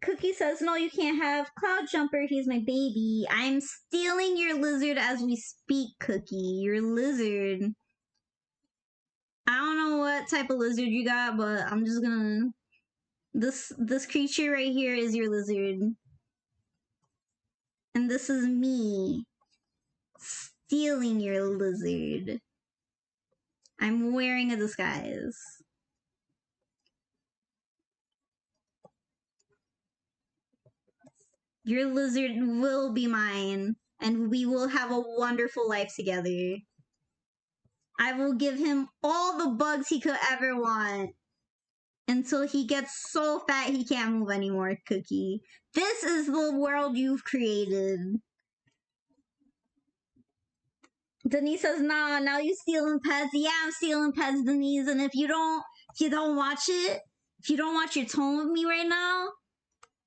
Cookie says, no, you can't have Cloud Jumper. He's my baby. I'm stealing your lizard as we speak, Cookie. Your lizard. I don't know what type of lizard you got, but I'm just gonna... This creature right here is your lizard. And this is me. Stealing your lizard. I'm wearing a disguise. Your lizard will be mine, and we will have a wonderful life together. I will give him all the bugs he could ever want until he gets so fat he can't move anymore, Cookie. This is the world you've created. Denise says, nah, now you stealing pets. Yeah, I'm stealing pets, Denise, and if you don't watch it, if you don't watch your tone with me right now,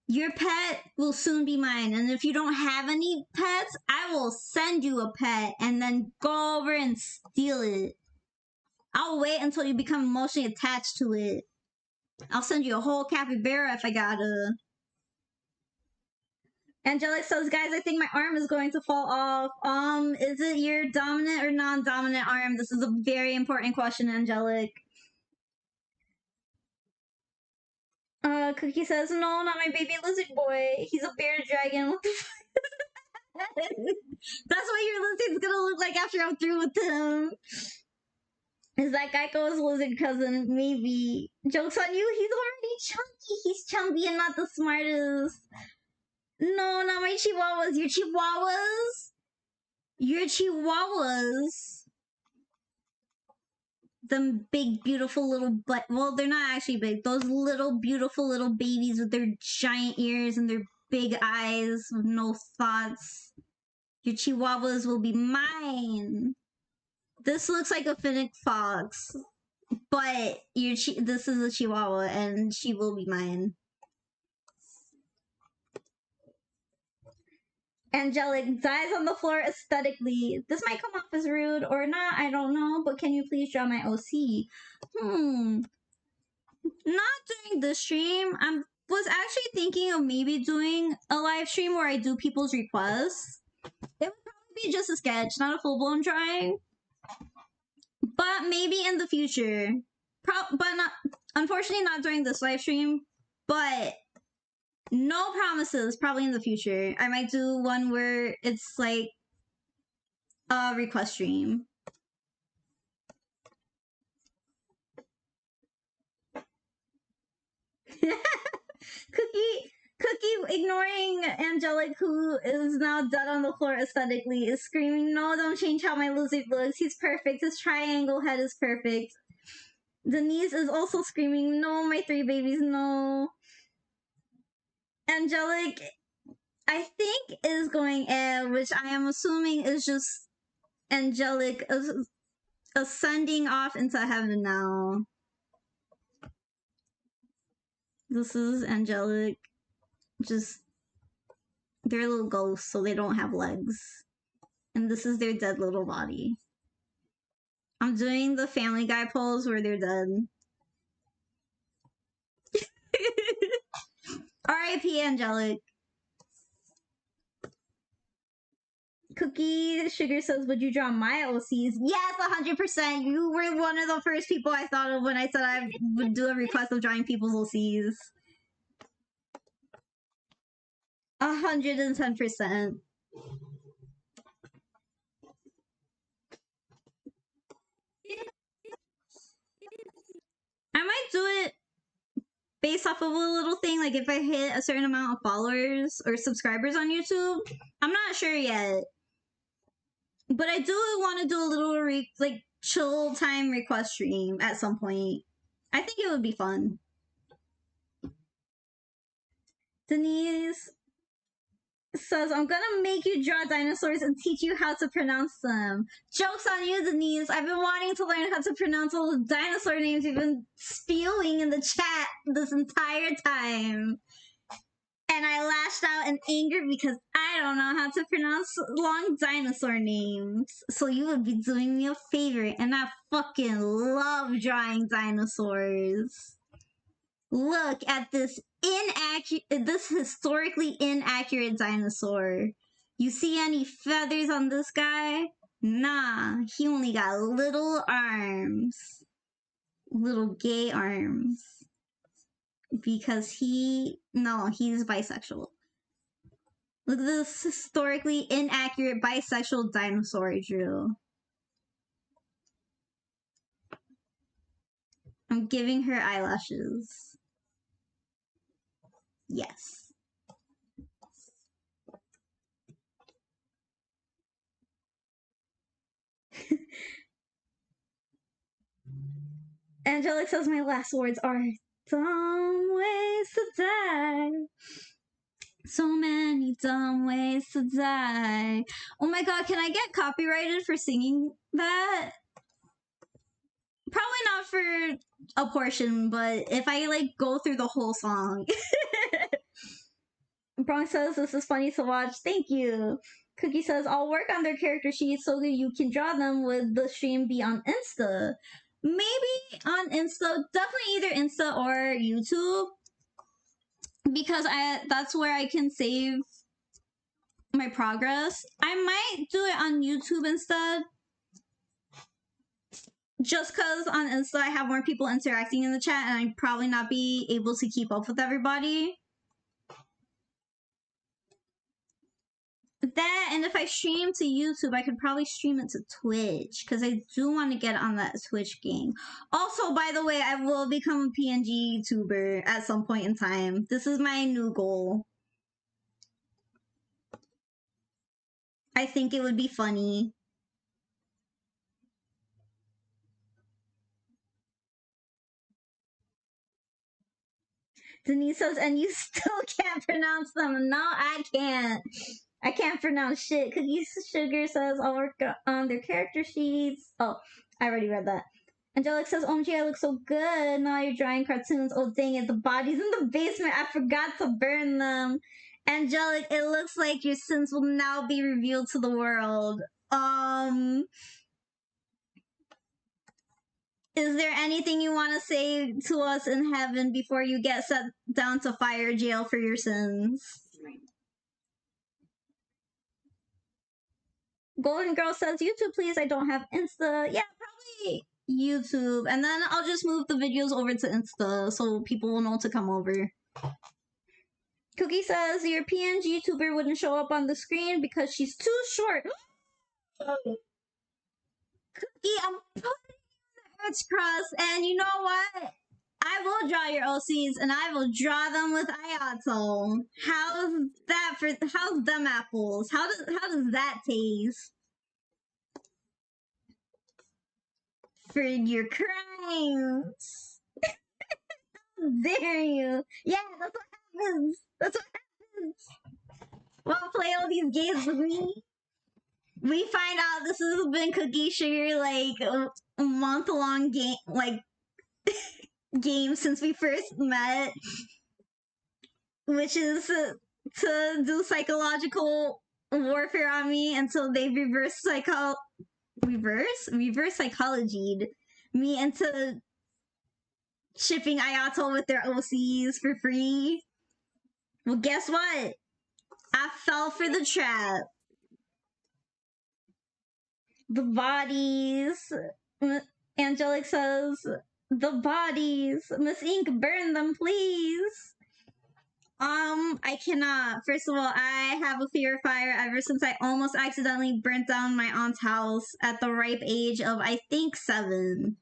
your pet will soon be mine. And if you don't have any pets, I will send you a pet and then go over and steal it. I'll wait until you become emotionally attached to it. I'll send you a whole capybara if I gotta. Angelic says, guys, I think my arm is going to fall off. Is it your dominant or non-dominant arm? This is a very important question, Angelic. Cookie says, no, not my baby lizard boy. He's a bear dragon. What the fuck? That's what your lizard's gonna look like after I'm through with him. Is that Geico's lizard cousin? Maybe. Joke's on you, he's already chunky. He's chubby and not the smartest. No, not my chihuahuas. Your chihuahuas? Your chihuahuas. Them big, beautiful little butt. Well, they're not actually big. Those little, beautiful little babies with their giant ears and their big eyes with no thoughts. Your chihuahuas will be mine. This looks like a Finnick fox, but this is a chihuahua, and she will be mine. Angelic dies on the floor aesthetically. This might come off as rude or not, I don't know, but can you please draw my OC? Not during this stream. I was actually thinking of maybe doing a live stream where I do people's requests. It would probably be just a sketch, not a full-blown drawing. But maybe in the future. But not, unfortunately not during this live stream. But no promises, probably in the future. I might do one where it's like a request stream. Cookie ignoring Angelic, who is now dead on the floor aesthetically, is screaming, no, don't change how my lizard looks. He's perfect. His triangle head is perfect. Denise is also screaming, no, my 3 babies, no. Angelic, I think, is going which I am assuming is just angelic ascending off into heaven now. This is angelic. Just they're little ghosts, so they don't have legs. And this is their dead little body. I'm doing the Family Guy pose where they're dead. R.I.P. Angelic. Cookie Sugar says, would you draw my OCs? Yes, 100%. You were one of the first people I thought of when I said I would do a request of drawing people's OCs. 110%. I might do it based off of a little thing, like if I hit a certain amount of followers or subscribers on YouTube. I'm not sure yet. But I do want to do a little chill time request stream at some point. I think it would be fun. Denise says, I'm gonna make you draw dinosaurs and teach you how to pronounce them. Joke's on you, Denise. I've been wanting to learn how to pronounce all the dinosaur names you've been spewing in the chat this entire time. And I lashed out in anger because I don't know how to pronounce long dinosaur names. So you would be doing me a favor, and I fucking love drawing dinosaurs. Look at this historically inaccurate dinosaur. You see any feathers on this guy? Nah, he only got little arms. Little gay arms. Because he's bisexual. Look at this historically inaccurate bisexual dinosaur I drew. I'm giving her eyelashes. Yes. Angelic says my last words are dumb ways to die. So many dumb ways to die. Oh my god, can I get copyrighted for singing that? Probably not for a portion, but if I go through the whole song. Bronx says this is funny to watch. Thank you. Cookie says I'll work on their character sheets so that you can draw them with the stream be on Insta. Maybe on Insta, definitely either Insta or YouTube. Because that's where I can save my progress. I might do it on YouTube instead. Just because on Insta I have more people interacting in the chat and I'd probably not be able to keep up with everybody. That, and if I stream to YouTube, I could probably stream it to Twitch because I do want to get on that Twitch game. Also, by the way, I will become a PNG YouTuber at some point in time. This is my new goal. I think it would be funny. Denise says, and you still can't pronounce them. No, I can't. I can't pronounce shit. Cookie Sugar says, I'll work on their character sheets. Oh, I already read that. Angelic says, OMG, I look so good. Now you're drawing cartoons. Oh, dang it. The body's in the basement. I forgot to burn them. Angelic, it looks like your sins will now be revealed to the world. Is there anything you want to say to us in heaven before you get sent down to fire jail for your sins? Golden Girl says, YouTube, please. I don't have Insta. Yeah, probably YouTube. And then I'll just move the videos over to Insta so people will know to come over. Cookie says, your PNG YouTuber wouldn't show up on the screen because she's too short. Cookie, I'm putting Earth's crust, and you know what? I will draw your OCs, and I will draw them with Ayato. How's them apples? How does that taste? For your crimes. How dare you? Yeah, that's what happens. That's what happens. Wanna play all these games with me? We find out this has been Cookie Sugar like a month-long game since we first met, which is to do psychological warfare on me until they reverse psychologied me into shipping Ayato with their OCs for free. Well, guess what? I fell for the trap. The bodies. Angelic says, the bodies. Miss Ink, burn them, please. I cannot. First of all, I have a fear of fire ever since I almost accidentally burnt down my aunt's house at the ripe age of, I think, 7.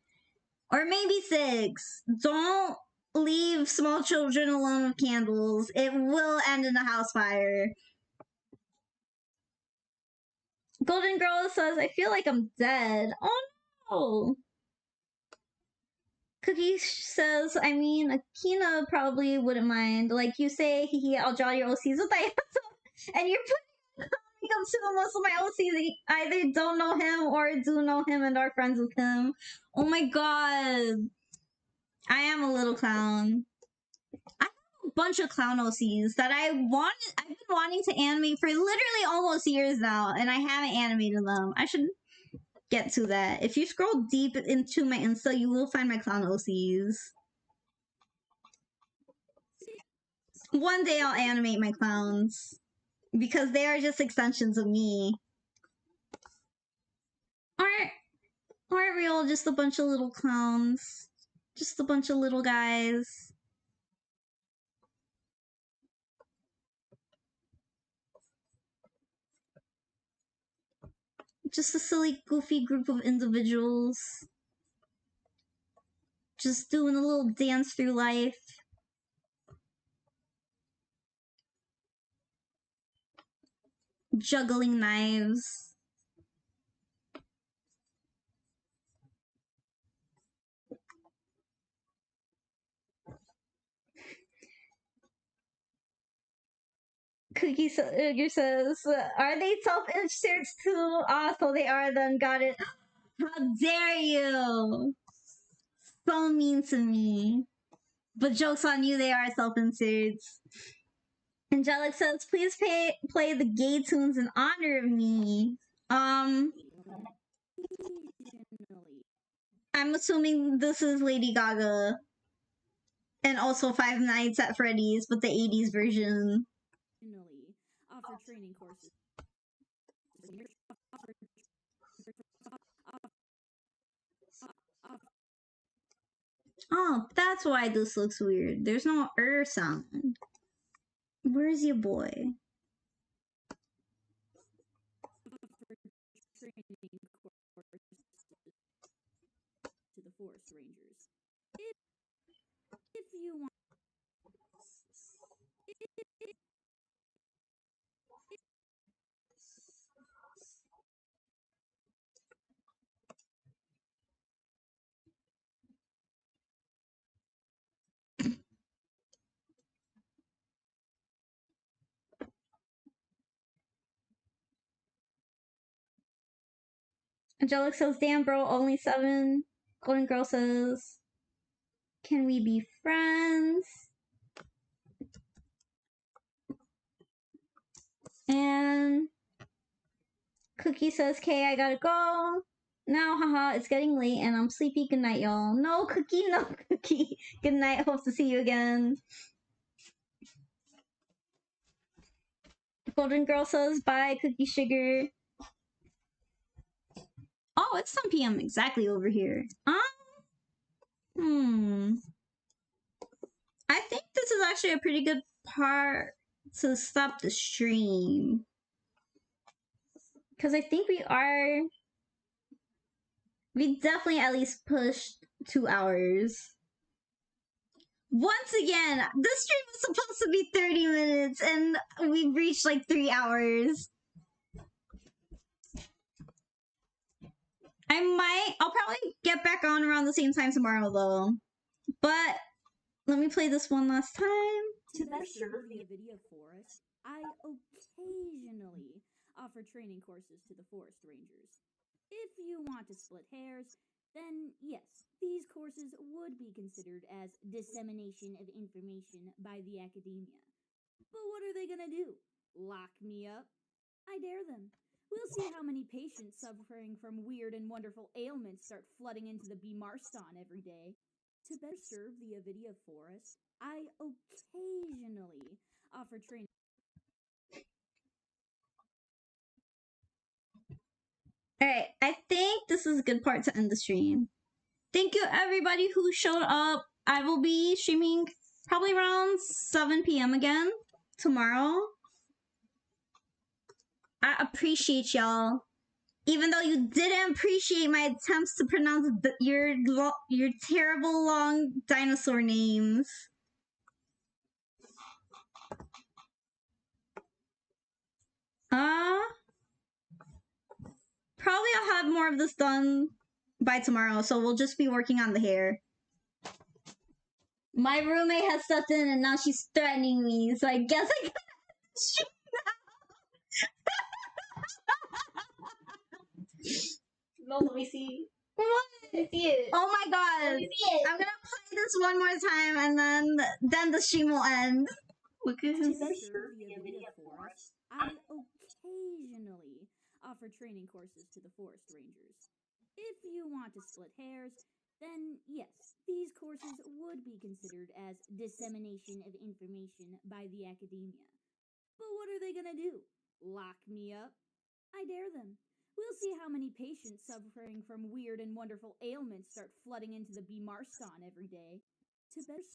Or maybe 6. Don't leave small children alone with candles. It will end in a house fire. Golden Girl says, I feel like I'm dead. Oh no! Cookie says, I mean, Akina probably wouldn't mind. Like you say, I'll draw your OCs with Ayato. And you're putting up to most of my OCs that either don't know him or do know him and are friends with him. Oh my god. I am a little clown. I have a bunch of clown OCs that I've been wanting to animate for literally almost years now, and I haven't animated them. I should get to that. If you scroll deep into my Insta, you will find my clown OCs. One day I'll animate my clowns, because they are just extensions of me. Aren't we all just a bunch of little clowns? Just a bunch of little guys. Just a silly, goofy group of individuals. Just doing a little dance through life. Juggling knives. Cookie says, are they self-inserts too? Ah, so they are then, got it. How dare you! So mean to me. But joke's on you, they are self-inserts. Angelic says, please play the gay tunes in honor of me. I'm assuming this is Lady Gaga. And also Five Nights at Freddy's, but the 80s version. Offer training courses. Oh, that's why this looks weird. There's no sound. Where's your boy? Training courses to the Forest Rangers. If you want. Angelic says, damn bro, only 7. Golden Girl says, can we be friends? And Cookie says, okay, I gotta go. Now, haha, it's getting late and I'm sleepy. Good night, y'all. No, Cookie, no, Cookie. Good night. Hope to see you again. Golden Girl says, bye, Cookie Sugar. Oh, it's 10 p.m. exactly over here. I think this is actually a pretty good part to stop the stream. Because I think we definitely at least pushed 2 hours. Once again, this stream was supposed to be 30 minutes and we've reached like 3 hours. I'll probably get back on around the same time tomorrow though. But let me play this one last time. To best serve the video forest, I occasionally offer training courses to the forest rangers. If you want to split hairs, then yes, these courses would be considered as dissemination of information by the academia. But what are they gonna do? Lock me up? I dare them. We'll see how many patients suffering from weird and wonderful ailments start flooding into the B. Marston every day. To better serve the Avidia forest, I occasionally offer training. Alright, I think this is a good part to end the stream. Thank you everybody who showed up. I will be streaming probably around 7 p.m. again tomorrow. I appreciate y'all. Even though you didn't appreciate my attempts to pronounce your terrible long dinosaur names. Probably I'll have more of this done by tomorrow, so we'll just be working on the hair. My roommate has stepped in and now she's threatening me, so I guess I gotta stream No, let me see. What? Let me see it. Oh my god! Let me see it. I'm gonna play this one more time and then the stream will end. Look at To his. serve the Avidia forest, I occasionally offer training courses to the forest rangers. If you want to split hairs, then yes, these courses would be considered as dissemination of information by the academia. But what are they gonna do? Lock me up? I dare them. We'll see how many patients suffering from weird and wonderful ailments start flooding into the B. Marston every day. To better